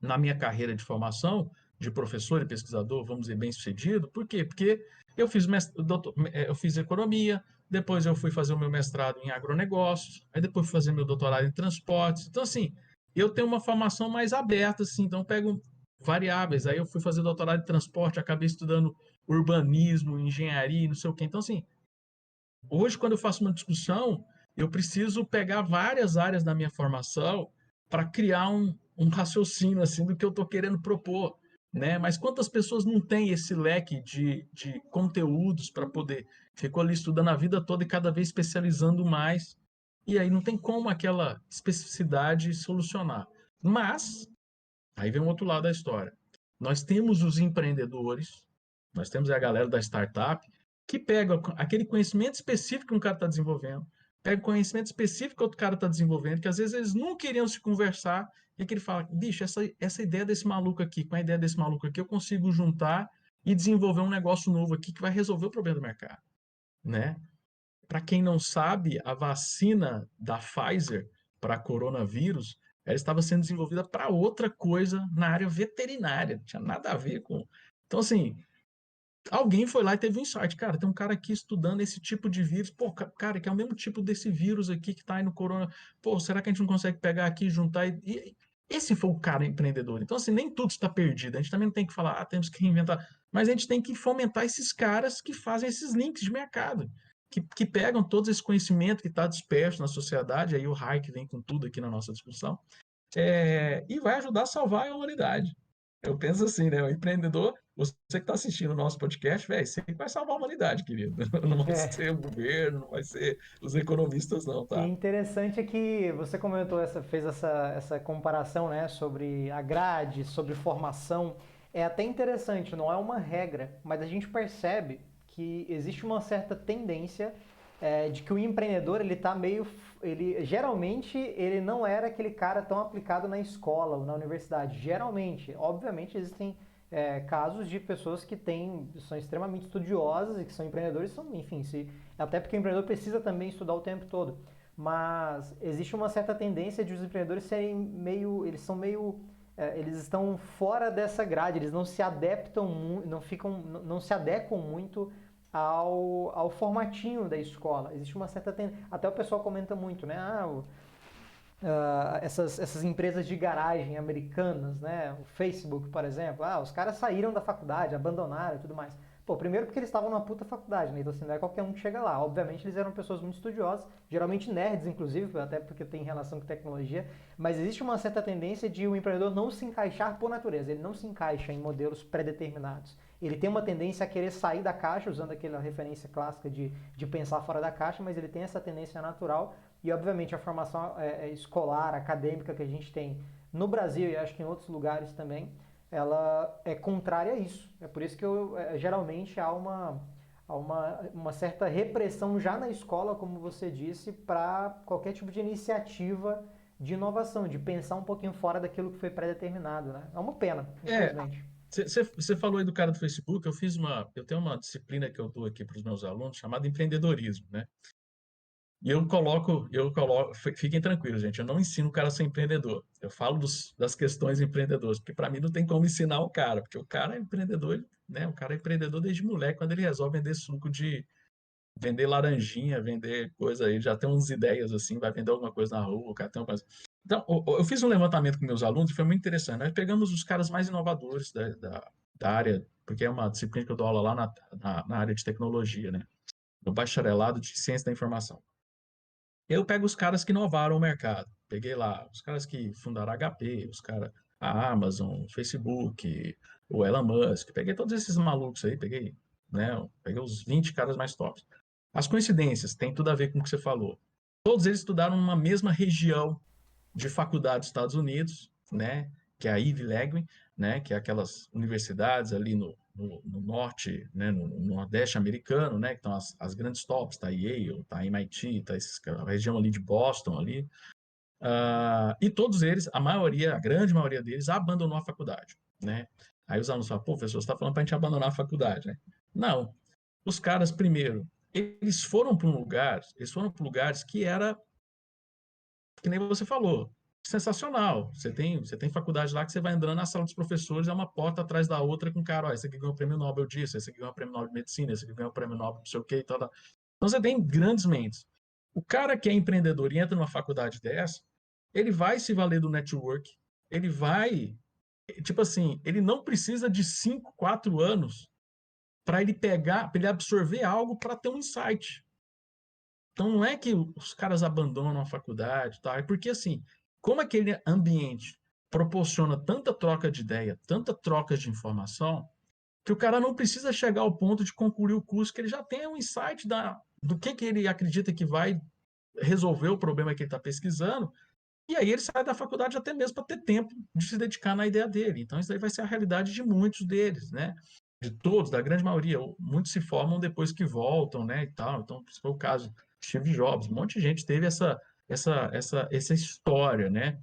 na minha carreira de formação, de professor e pesquisador, vamos dizer, bem-sucedido. Por quê? Porque eu fiz economia, depois eu fui fazer o meu mestrado em agronegócios, aí depois fui fazer meu doutorado em transportes. Então, assim, eu tenho uma formação mais aberta, assim, então eu pego variáveis. Aí eu fui fazer doutorado em transporte, acabei estudando urbanismo, engenharia, não sei o quê. Então, assim, hoje, quando eu faço uma discussão, eu preciso pegar várias áreas da minha formação para criar um raciocínio assim do que eu estou querendo propor, né? Mas quantas pessoas não têm esse leque de conteúdos para poder ficou ali estudando a vida toda e cada vez especializando mais, e aí não tem como aquela especificidade solucionar. Mas aí vem um outro lado da história. Nós temos os empreendedores, nós temos a galera da startup que pega aquele conhecimento específico que um cara está desenvolvendo, pega o conhecimento específico que outro cara está desenvolvendo, que às vezes eles não queriam se conversar, e que ele fala, bicho, essa ideia desse maluco aqui, com a ideia desse maluco aqui, eu consigo juntar e desenvolver um negócio novo aqui que vai resolver o problema do mercado, né? Para quem não sabe, a vacina da Pfizer para coronavírus, ela estava sendo desenvolvida para outra coisa na área veterinária, não tinha nada a ver com. Então, assim, alguém foi lá e teve um insight. Cara, tem um cara aqui estudando esse tipo de vírus. Pô, cara, que é o mesmo tipo desse vírus aqui que está aí no corona. Pô, será que a gente não consegue pegar aqui, juntar e esse foi o cara empreendedor. Então, assim, nem tudo está perdido. A gente também não tem que falar, temos que reinventar. Mas a gente tem que fomentar esses caras que fazem esses links de mercado, que pegam todo esse conhecimento que está disperso na sociedade, aí o Hayek vem com tudo aqui na nossa discussão, e vai ajudar a salvar a humanidade. Eu penso assim, né? O empreendedor, você que está assistindo o nosso podcast, velho, você que vai salvar a humanidade, querido. Não vai
É.
ser o governo, não vai ser os economistas, não,
E
tá?
interessante é que você comentou fez essa comparação, né, sobre a grade, sobre formação. É até interessante, não é uma regra, mas a gente percebe que existe uma certa tendência de que o empreendedor ele tá meio, ele geralmente ele não era aquele cara tão aplicado na escola ou na universidade. Geralmente, obviamente existem casos de pessoas que são extremamente estudiosas e que são empreendedores, são, enfim, até porque o empreendedor precisa também estudar o tempo todo. Mas existe uma certa tendência de os empreendedores serem meio, eles são meio, eles estão fora dessa grade, eles não se adaptam, não se adequam muito ao formatinho da escola. Existe uma certa tendência, até o pessoal comenta muito, né? Essas empresas de garagem americanas, né? O Facebook, por exemplo, os caras saíram da faculdade, abandonaram e tudo mais. Pô, primeiro porque eles estavam numa puta faculdade, né? Então assim, não é qualquer um que chega lá. Obviamente eles eram pessoas muito estudiosas, geralmente nerds, inclusive, até porque tem relação com tecnologia, mas existe uma certa tendência de o empreendedor não se encaixar por natureza, ele não se encaixa em modelos pré-determinados. Ele tem uma tendência a querer sair da caixa, usando aquela referência clássica de pensar fora da caixa, mas ele tem essa tendência natural e, obviamente, a formação escolar, acadêmica que a gente tem no Brasil e acho que em outros lugares também, ela é contrária a isso. É por isso que geralmente há uma certa repressão já na escola, como você disse, para qualquer tipo de iniciativa de inovação, de pensar um pouquinho fora daquilo que foi pré-determinado, né? É uma pena,
É,
infelizmente.
você falou aí do cara do Facebook, eu tenho uma disciplina que eu dou aqui para os meus alunos chamada empreendedorismo, né? E fiquem tranquilos, gente, eu não ensino o cara a ser empreendedor. Eu falo das questões empreendedoras, porque para mim não tem como ensinar o cara, porque o cara é empreendedor, né? O cara é empreendedor desde moleque, quando ele resolve vender suco de vender laranjinha, vender coisa aí, já tem umas ideias assim, vai vender alguma coisa na rua, o cara tem uma coisa. Então, eu fiz um levantamento com meus alunos e foi muito interessante. Nós pegamos os caras mais inovadores da área, porque é uma disciplina que eu dou aula lá na área de tecnologia, né? No bacharelado de ciência da informação. Eu pego os caras que inovaram o mercado. Peguei lá os caras que fundaram a HP, os caras, a Amazon, o Facebook, o Elon Musk. Peguei todos esses malucos aí, né? Peguei os 20 caras mais tops. As coincidências têm tudo a ver com o que você falou. Todos eles estudaram numa mesma região de faculdade dos Estados Unidos, né? Que é a Ivy League, né? Que é aquelas universidades ali no norte, né? No nordeste americano, né? Que estão as grandes tops, tá Yale, tá MIT, tá a região ali de Boston ali. E todos eles, a grande maioria deles, abandonou a faculdade, né? Aí os alunos falam, pô, professor, você está falando para a gente abandonar a faculdade, né? Não. Os caras, primeiro, eles foram para lugares que era que nem você falou, sensacional. Você tem faculdade lá que você vai entrando na sala dos professores, é uma porta atrás da outra com cara, ó, esse aqui ganhou o prêmio Nobel disso, esse aqui ganhou o prêmio Nobel de Medicina, esse aqui ganhou o prêmio Nobel não sei o quê e tal, tal. Então você tem grandes mentes. O cara que é empreendedor e entra numa faculdade dessa, ele vai se valer do network, ele vai, tipo assim, ele não precisa de 5, 4 anos para ele pegar, para ele absorver algo para ter um insight. Então não é que os caras abandonam a faculdade, tá? É porque assim, como aquele ambiente proporciona tanta troca de ideia, tanta troca de informação, que o cara não precisa chegar ao ponto de concluir o curso, que ele já tem um insight do que ele acredita que vai resolver o problema que ele está pesquisando, e aí ele sai da faculdade até mesmo para ter tempo de se dedicar na ideia dele. Então isso aí vai ser a realidade de muitos deles, né? De todos, da grande maioria. Muitos se formam depois que voltam, né, e tal. Então, se for o caso de Steve Jobs, um monte de gente teve essa história, né?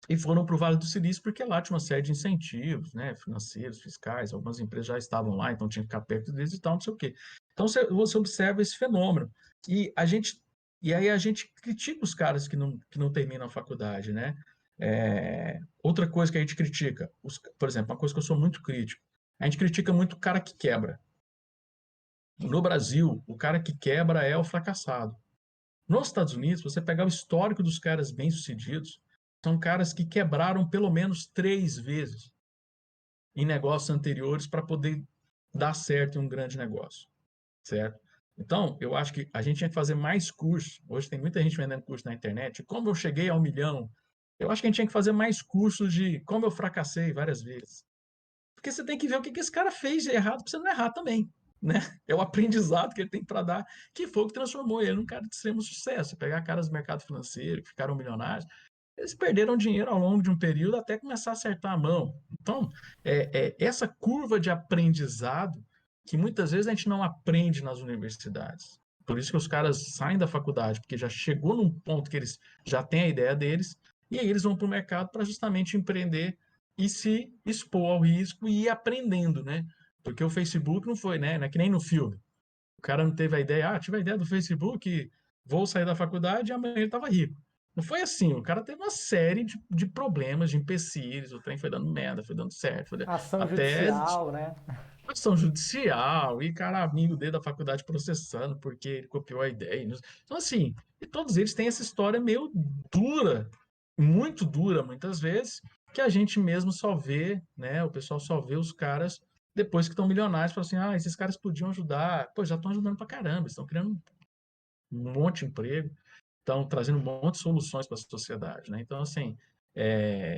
E foram para o Vale do Silício porque lá tinha uma série de incentivos, né, financeiros, fiscais, algumas empresas já estavam lá, então tinha que ficar perto deles e tal, não sei o quê. Então você observa esse fenômeno. E a gente e aí a gente critica os caras que não terminam a faculdade, né? Outra coisa que a gente critica, por exemplo, uma coisa que eu sou muito crítico, a gente critica muito o cara que quebra. No Brasil, o cara que quebra é o fracassado. Nos Estados Unidos, você pegar o histórico dos caras bem-sucedidos, são caras que quebraram pelo menos 3 vezes em negócios anteriores para poder dar certo em um grande negócio, certo? Então, eu acho que a gente tinha que fazer mais cursos. Hoje tem muita gente vendendo curso na internet. Como eu cheguei a 1 milhão? Eu acho que a gente tinha que fazer mais cursos de como eu fracassei várias vezes. Porque você tem que ver o que esse cara fez de errado para você não errar também, né? É o aprendizado que ele tem para dar, que foi o que transformou ele num cara de extremo sucesso. Pegar caras do mercado financeiro que ficaram milionários, eles perderam dinheiro ao longo de um período até começar a acertar a mão. Então, essa curva de aprendizado que muitas vezes a gente não aprende nas universidades. Por isso que os caras saem da faculdade, porque já chegou num ponto que eles já têm a ideia deles, e aí eles vão para o mercado para justamente empreender e se expor ao risco e ir aprendendo, né? Porque o Facebook não foi, né? Não é que nem no filme. O cara não teve a ideia, tive a ideia do Facebook, vou sair da faculdade e amanhã ele estava rico. Não foi assim, o cara teve uma série de problemas, de empecilhos, o trem foi dando merda, foi dando certo,
Ação
até
judicial, né?
ação judicial, e cara amigo dele da faculdade processando porque ele copiou a ideia. Então, assim, e todos eles têm essa história meio dura, muito dura, muitas vezes, que a gente mesmo só vê, né? O pessoal só vê os caras depois que estão milionários, fala assim, esses caras podiam ajudar. Pô, já estão ajudando pra caramba, estão criando um monte de emprego, estão trazendo um monte de soluções para a sociedade, né? Então, assim,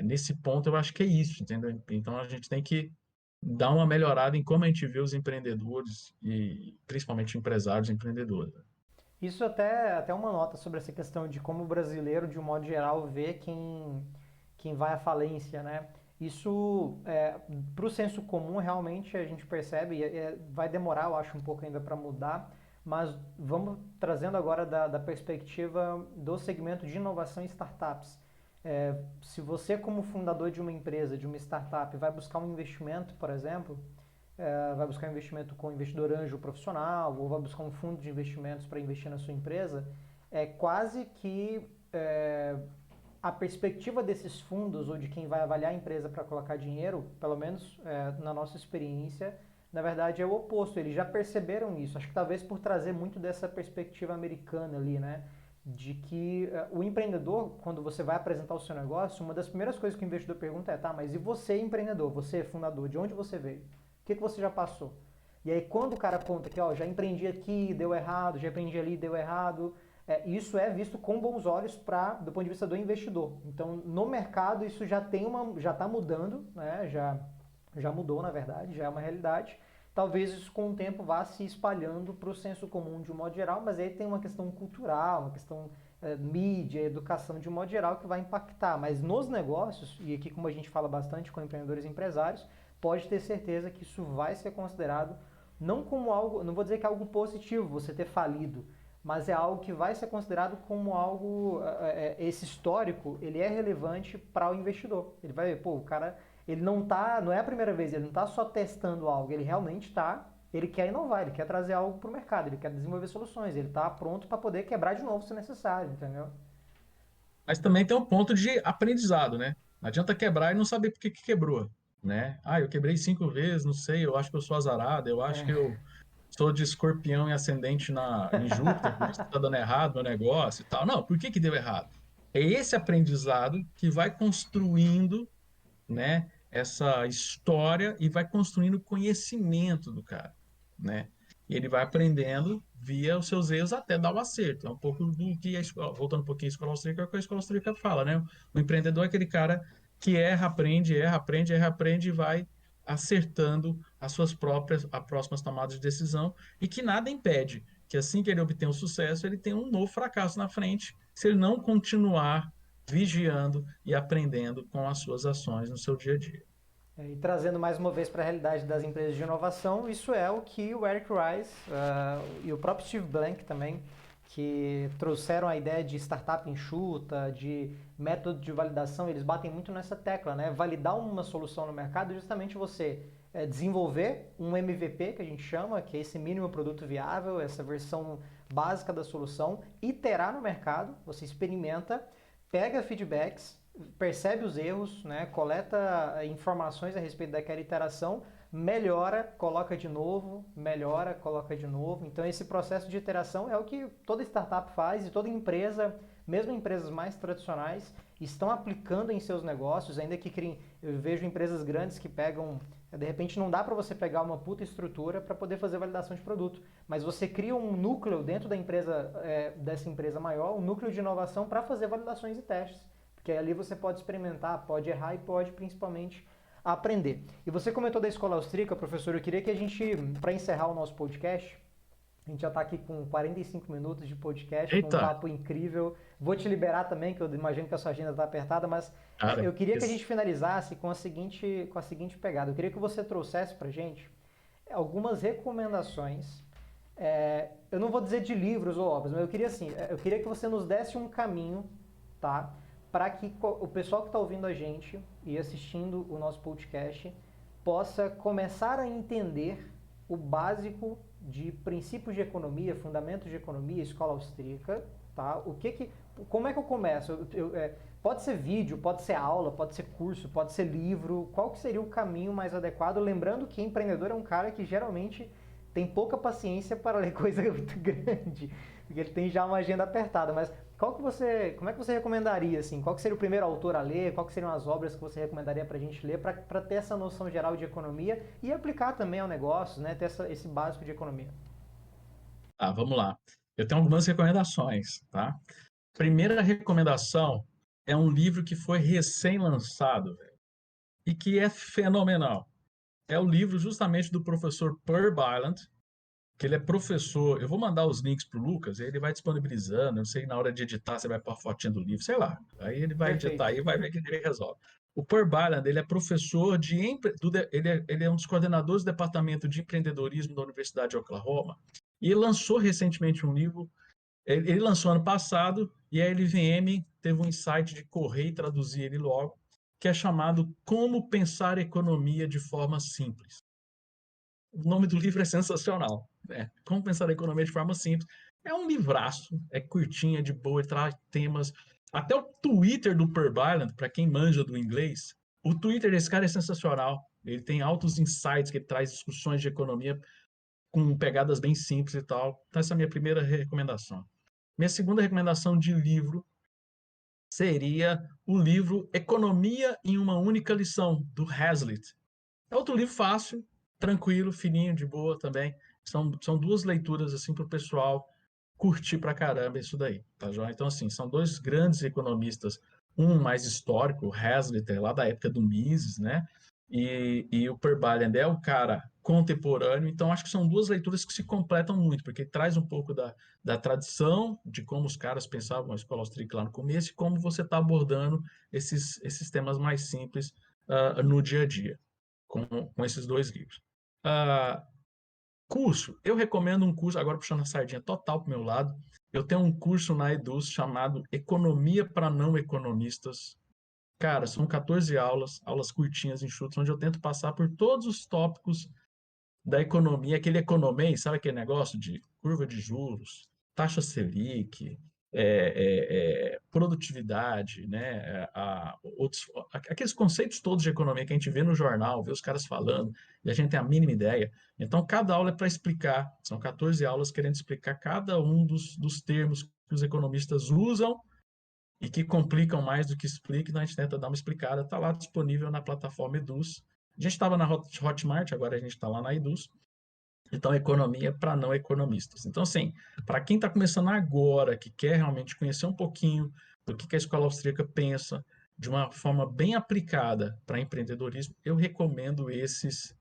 nesse ponto eu acho que é isso, entendeu? Então a gente tem que dar uma melhorada em como a gente vê os empreendedores e principalmente empresários e empreendedores.
Isso até uma nota sobre essa questão de como o brasileiro, de um modo geral, vê quem vai à falência, né? Isso, para o senso comum, realmente a gente percebe, vai demorar, eu acho, um pouco ainda para mudar, mas vamos trazendo agora da perspectiva do segmento de inovação e startups. Se você, como fundador de uma empresa, de uma startup, vai buscar um investimento, por exemplo, vai buscar investimento com investidor anjo profissional ou vai buscar um fundo de investimentos para investir na sua empresa, é quase que a perspectiva desses fundos ou de quem vai avaliar a empresa para colocar dinheiro, pelo menos na nossa experiência, na verdade é o oposto. Eles já perceberam isso. Acho que talvez por trazer muito dessa perspectiva americana ali, né? De que o empreendedor, quando você vai apresentar o seu negócio, uma das primeiras coisas que o investidor pergunta é, tá, mas e você, empreendedor, você, fundador, de onde você veio? O que você já passou? E aí quando o cara conta que, ó, já empreendi aqui, deu errado, já empreendi ali, deu errado, isso é visto com bons olhos do ponto de vista do investidor. Então, no mercado, isso já está mudando, né? Já mudou, na verdade, já é uma realidade. Talvez isso com o tempo vá se espalhando para o senso comum de um modo geral, mas aí tem uma questão cultural, uma questão mídia, educação de um modo geral que vai impactar. Mas nos negócios, e aqui como a gente fala bastante com empreendedores e empresários, pode ter certeza que isso vai ser considerado não como algo, não vou dizer que é algo positivo você ter falido, mas é algo que vai ser considerado como algo, esse histórico, ele é relevante para o investidor. Ele vai ver, pô, o cara, ele não é a primeira vez, ele não está só testando algo, ele realmente está, ele quer inovar, ele quer trazer algo para o mercado, ele quer desenvolver soluções, ele está pronto para poder quebrar de novo se necessário, entendeu?
Mas também tem um ponto de aprendizado, né? Não adianta quebrar e não saber por que que quebrou, né? Ah, eu quebrei 5 vezes, não sei, eu acho que eu sou azarado, eu acho que
É.
eu sou de escorpião e ascendente em Júpiter, por isso que está dando errado meu negócio e tal. Não, por que que deu errado? É esse aprendizado que vai construindo, né, essa história e vai construindo conhecimento do cara, né? E ele vai aprendendo via os seus erros até dar o acerto. É um pouco do que voltando um pouquinho à escola austríaca, é o que a escola austríaca fala, né? O empreendedor é aquele cara que erra, aprende e vai acertando as próximas tomadas de decisão e que nada impede que assim que ele obtenha o sucesso, ele tenha um novo fracasso na frente, se ele não continuar vigiando e aprendendo com as suas ações no seu dia a dia.
E trazendo mais uma vez para a realidade das empresas de inovação, isso é o que o Eric Rice e o próprio Steve Blank também, que trouxeram a ideia de startup enxuta, de método de validação, eles batem muito nessa tecla, né? Validar uma solução no mercado é justamente você desenvolver um MVP, que a gente chama, que é esse mínimo produto viável, essa versão básica da solução, iterar no mercado, você experimenta, pega feedbacks, percebe os erros, né, coleta informações a respeito daquela iteração, melhora, coloca de novo, melhora, coloca de novo. Então esse processo de iteração é o que toda startup faz e toda empresa, mesmo empresas mais tradicionais, estão aplicando em seus negócios, ainda que criem, eu vejo empresas grandes que pegam, de repente não dá para você pegar uma puta estrutura para poder fazer validação de produto, mas você cria um núcleo dentro da empresa, dessa empresa maior, um núcleo de inovação para fazer validações e testes. Porque ali você pode experimentar, pode errar e pode principalmente aprender. E você comentou da escola austríaca, professor, eu queria que a gente, para encerrar o nosso podcast, a gente já está aqui com 45 minutos de podcast, com um
Eita,
papo incrível. Vou te liberar também, que eu imagino que a sua agenda está apertada, mas
cara,
eu queria que a
isso.
gente finalizasse com a seguinte pegada. Eu queria que você trouxesse para a gente algumas recomendações. Eu não vou dizer de livros ou obras, mas eu queria que você nos desse um caminho, tá? Para que o pessoal que está ouvindo a gente e assistindo o nosso podcast possa começar a entender o básico de princípios de economia, fundamentos de economia, escola austríaca, tá? Como é que eu começo? Pode ser vídeo, pode ser aula, pode ser curso, pode ser livro. Qual que seria o caminho mais adequado? Lembrando que empreendedor é um cara que geralmente tem pouca paciência para ler coisa muito grande, porque ele tem já uma agenda apertada, mas como é que você recomendaria, assim, qual que seria o primeiro autor a ler, qual que seriam as obras que você recomendaria para a gente ler, para ter essa noção geral de economia e aplicar também ao negócio, né, ter esse básico de economia?
Ah, vamos lá. Eu tenho algumas recomendações, tá? Primeira recomendação é um livro que foi recém-lançado, velho, e que é fenomenal. É o livro justamente do professor Pearl Byland, que ele é professor. Eu vou mandar os links para o Lucas, e ele vai disponibilizando. Eu sei, na hora de editar, você vai pôr a fotinha do livro, sei lá. Aí ele vai editar
Perfeito.
e vai ver que ele resolve. O Pearl Byland, ele é professor ele é um dos coordenadores do departamento de empreendedorismo da Universidade de Oklahoma, e ele lançou recentemente um livro. Ele lançou ano passado, e a LVM teve um insight de correr e traduzir ele logo, que é chamado Como Pensar Economia de Forma Simples. O nome do livro é sensacional, né? Como Pensar a Economia de Forma Simples. É um livraço, é curtinho, é de boa, ele traz temas. Até o Twitter do Perballand, para quem manja do inglês, o Twitter desse cara é sensacional. Ele tem altos insights, que ele traz discussões de economia com pegadas bem simples e tal. Então, essa é a minha primeira recomendação. Minha segunda recomendação de livro seria o livro Economia em uma Única Lição, do Hazlitt. É outro livro fácil, tranquilo, fininho, de boa também. São duas leituras assim para o pessoal curtir pra caramba isso daí, tá joia? Então, assim, são dois grandes economistas, um mais histórico, o Hazlitt, lá da época do Mises, né? E o Perballand é o cara contemporâneo, então acho que são duas leituras que se completam muito, porque traz um pouco da tradição, de como os caras pensavam a escola austríaca lá no começo, e como você está abordando esses temas mais simples no dia a dia, com esses dois livros. Uh, Curso, eu recomendo um curso, agora puxando a sardinha total para o meu lado, eu tenho um curso na Eduz chamado Economia para Não Economistas. Cara, são 14 aulas, aulas curtinhas, enxutas, onde eu tento passar por todos os tópicos da economia, aquele economês, sabe aquele negócio de curva de juros, taxa Selic, produtividade, né, aqueles conceitos todos de economia que a gente vê no jornal, vê os caras falando, e a gente tem a mínima ideia. Então, cada aula é para explicar, são 14 aulas querendo explicar cada um dos termos que os economistas usam e que complicam mais do que explicam, então a gente tenta dar uma explicada, está lá disponível na plataforma Eduz. A gente estava na Hotmart, agora a gente está lá na Eduz. Então, economia para não economistas. Então, assim, para quem está começando agora, que quer realmente conhecer um pouquinho do que a escola austríaca pensa, de uma forma bem aplicada para empreendedorismo, eu recomendo esses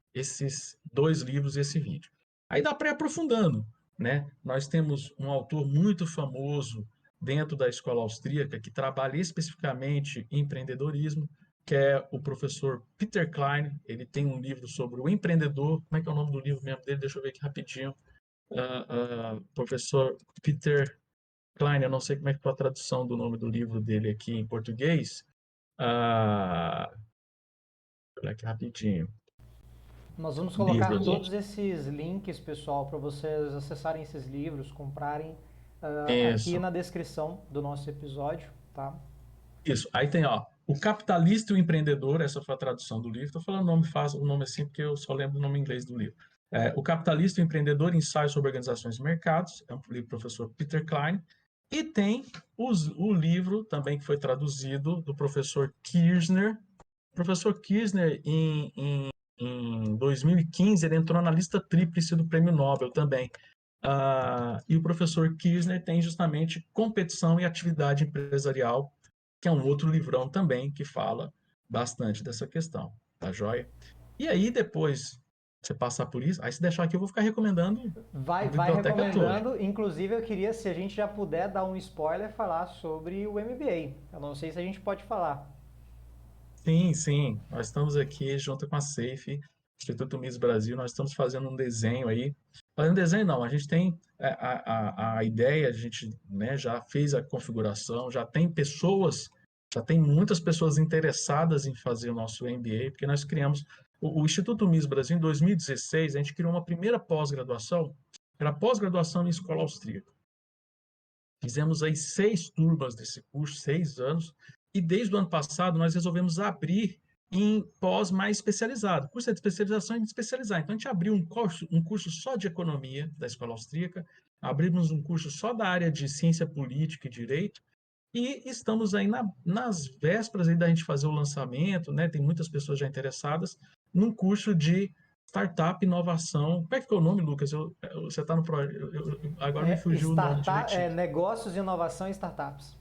dois livros e esse vídeo. Aí dá para ir aprofundando, né? Nós temos um autor muito famoso dentro da escola austríaca que trabalha especificamente em empreendedorismo, que é o professor Peter Klein. Ele tem um livro sobre o empreendedor. Como é que é o nome do livro mesmo dele? Deixa eu ver aqui rapidinho. Professor Peter Klein, eu não sei como é que é a tradução do nome do livro dele aqui em português. Olha aqui rapidinho.
Nós vamos
Livro
colocar
ali.
todos esses links, pessoal, para vocês acessarem esses livros, comprarem aqui
Isso,
na descrição do nosso episódio, tá?
isso. Aí tem, ó, O Capitalista e o Empreendedor, essa foi a tradução do livro. Estou falando o nome assim porque eu só lembro o nome em inglês do livro. O Capitalista e o Empreendedor, Ensaios sobre Organizações e Mercados, é um livro do professor Peter Klein. E tem o livro também que foi traduzido do professor Kirchner. O professor Kirchner, em 2015, ele entrou na lista tríplice do Prêmio Nobel também. E o professor Kirchner tem justamente Competição e Atividade Empresarial, que é um outro livrão também que fala bastante dessa questão, tá joia? E aí depois você passar por isso, aí se deixar aqui eu vou ficar recomendando a
Vai
biblioteca toda.
recomendando, inclusive eu queria, se a gente já puder dar um spoiler, falar sobre o MBA. Eu não sei se a gente pode falar.
Sim, sim, nós estamos aqui junto com a SAFE, Instituto Miss Brasil, nós estamos fazendo um desenho aí. Fazendo desenho não, a gente tem a ideia, a gente, né, já fez a configuração, já tem muitas pessoas interessadas em fazer o nosso MBA, porque nós criamos o Instituto Miss Brasil em 2016, a gente criou uma primeira pós-graduação, era pós-graduação em escola austríaca. Fizemos aí 6 turmas desse curso, 6 anos, e desde o ano passado nós resolvemos abrir em pós mais especializado. O curso é de especialização e de especializar. Então a gente abriu um curso só de economia da escola austríaca, abrimos um curso só da área de ciência política e direito, e estamos aí nas vésperas aí da gente fazer o lançamento, né? Tem muitas pessoas já interessadas, num curso de startup, inovação. Como é que é o nome, Lucas? Você está no projeto. Agora me fugiu o nome direitinho.
Negócios, inovação e startups.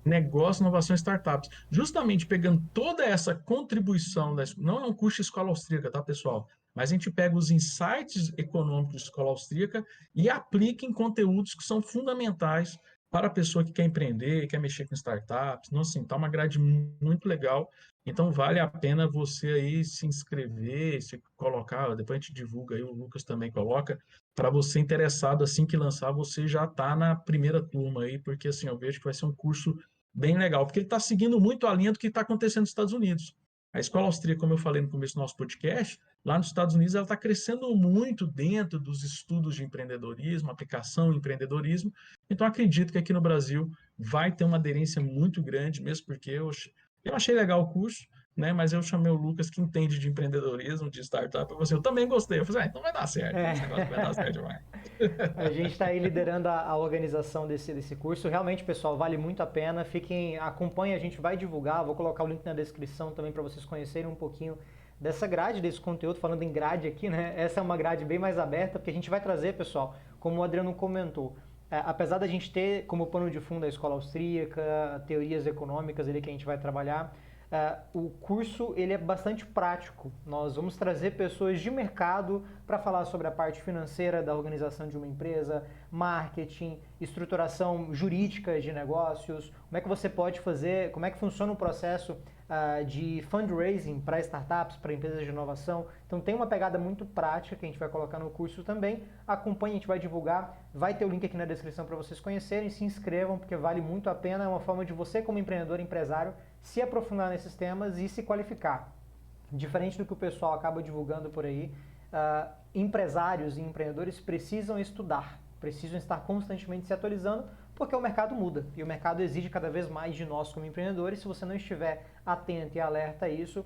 Negócio, inovação e startups. Justamente pegando toda essa contribuição, não é um curso de escola austríaca, tá, pessoal? Mas a gente pega os insights econômicos de escola austríaca e aplica em conteúdos que são fundamentais para a pessoa que quer empreender, quer mexer com startups. Então, assim, tá uma grade muito legal. Então, vale a pena você aí se inscrever, se colocar, depois a gente divulga aí, o Lucas também coloca, para você interessado, assim que lançar, você já está na primeira turma aí, porque assim, eu vejo que vai ser um curso bem legal, porque ele está seguindo muito a linha do que está acontecendo nos Estados Unidos. A escola austríaca, como eu falei no começo do nosso podcast, lá nos Estados Unidos ela está crescendo muito dentro dos estudos de empreendedorismo, aplicação em empreendedorismo. Então, acredito que aqui no Brasil vai ter uma aderência muito grande, mesmo porque eu achei legal o curso, né? Mas eu chamei o Lucas, que entende de empreendedorismo, de startup, e eu também gostei. Eu falei, então vai dar certo,
É.
esse negócio vai dar certo, vai.
A gente está aí liderando a organização desse curso. Realmente, pessoal, vale muito a pena. Acompanhem, a gente vai divulgar. Vou colocar o link na descrição também para vocês conhecerem um pouquinho dessa grade, desse conteúdo. Falando em grade aqui, né? Essa é uma grade bem mais aberta, porque a gente vai trazer, pessoal, como o Adriano comentou, apesar da gente ter como pano de fundo a escola austríaca, teorias econômicas ali que a gente vai trabalhar, o curso ele é bastante prático. Nós vamos trazer pessoas de mercado para falar sobre a parte financeira da organização de uma empresa, marketing, estruturação jurídica de negócios, como é que você pode fazer, como é que funciona o processo de fundraising para startups, para empresas de inovação. Então tem uma pegada muito prática que a gente vai colocar no curso também. Acompanhe, a gente vai divulgar, vai ter o link aqui na descrição para vocês conhecerem, se inscrevam porque vale muito a pena, é uma forma de você como empreendedor, empresário, se aprofundar nesses temas e se qualificar. Diferente do que o pessoal acaba divulgando por aí, empresários e empreendedores precisam estudar, precisam estar constantemente se atualizando, porque o mercado muda e o mercado exige cada vez mais de nós como empreendedores. Se você não estiver atento e alerta a isso,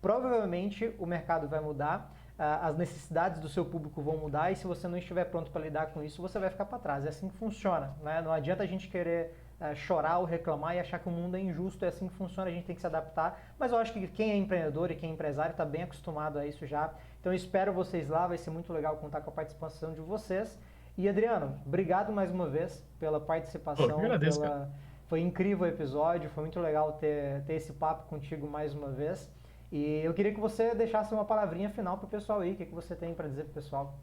provavelmente o mercado vai mudar, as necessidades do seu público vão mudar e se você não estiver pronto para lidar com isso, você vai ficar para trás. É assim que funciona, né? Não adianta a gente querer chorar ou reclamar e achar que o mundo é injusto, é assim que funciona, a gente tem que se adaptar. Mas eu acho que quem é empreendedor e quem é empresário está bem acostumado a isso já. Então eu espero vocês lá, vai ser muito legal contar com a participação de vocês. E Adriano, obrigado mais uma vez pela participação.
Eu agradeço, cara.
Foi incrível o episódio, foi muito legal ter esse papo contigo mais uma vez. E eu queria que você deixasse uma palavrinha final para o pessoal aí, o que você tem para dizer para o pessoal?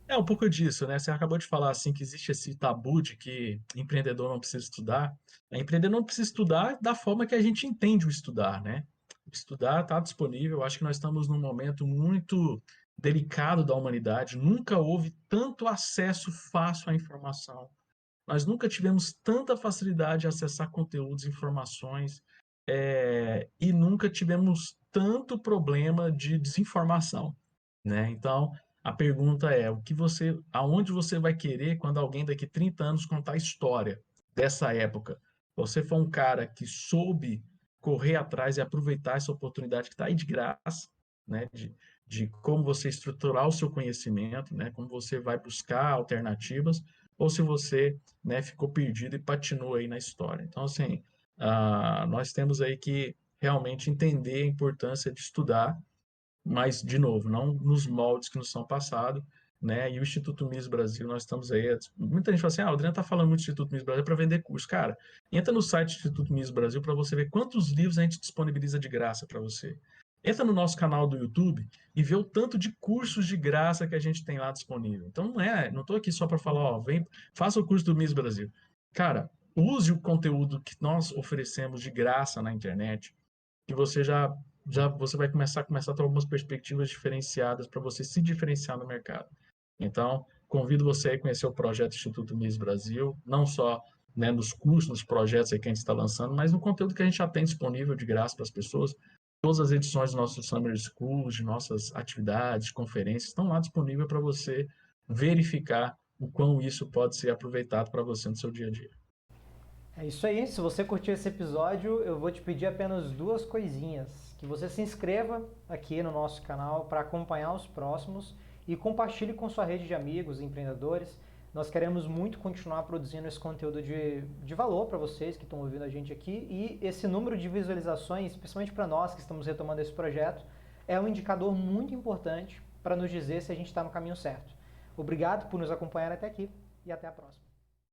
É um pouco disso, né? Você acabou de falar assim que existe esse tabu de que empreendedor não precisa estudar. Empreendedor não precisa estudar da forma que a gente entende o estudar, né? Estudar está disponível. Eu acho que nós estamos num momento muito delicado da humanidade. Nunca houve tanto acesso fácil à informação. Nós nunca tivemos tanta facilidade de acessar conteúdos, informações, e nunca tivemos tanto problema de desinformação, né? Então, a pergunta é, aonde você vai querer quando alguém daqui 30 anos contar a história dessa época? Você foi um cara que soube correr atrás e aproveitar essa oportunidade que está aí de graça, né? De como você estruturar o seu conhecimento, né? Como você vai buscar alternativas, ou se você, né, ficou perdido e patinou aí na história. Então, assim, nós temos aí que realmente entender a importância de estudar, mas, de novo, não nos moldes que nos são passados, né? E o Instituto Mises Brasil, nós estamos aí. Muita gente fala assim: o Adriano está falando muito do Instituto Mises Brasil para vender curso. Cara, entra no site do Instituto Mises Brasil para você ver quantos livros a gente disponibiliza de graça para você. Entra no nosso canal do YouTube e vê o tanto de cursos de graça que a gente tem lá disponível. Então, não estou aqui só para falar, ó, vem, faça o curso do Mises Brasil. Cara, use o conteúdo que nós oferecemos de graça na internet, que já você vai começar a ter algumas perspectivas diferenciadas para você se diferenciar no mercado. Então, convido você a conhecer o projeto Instituto Mises Brasil, não só, né, nos cursos, nos projetos aí que a gente está lançando, mas no conteúdo que a gente já tem disponível de graça para as pessoas. Todas as edições dos nossos Summer Schools, de nossas atividades, conferências, estão lá disponíveis para você verificar o quão isso pode ser aproveitado para você no seu dia a dia.
É isso aí, se você curtiu esse episódio, eu vou te pedir apenas duas coisinhas. Que você se inscreva aqui no nosso canal para acompanhar os próximos e compartilhe com sua rede de amigos, empreendedores. Nós queremos muito continuar produzindo esse conteúdo de valor para vocês que estão ouvindo a gente aqui e esse número de visualizações, especialmente para nós que estamos retomando esse projeto, é um indicador muito importante para nos dizer se a gente está no caminho certo. Obrigado por nos acompanhar até aqui e até a próxima.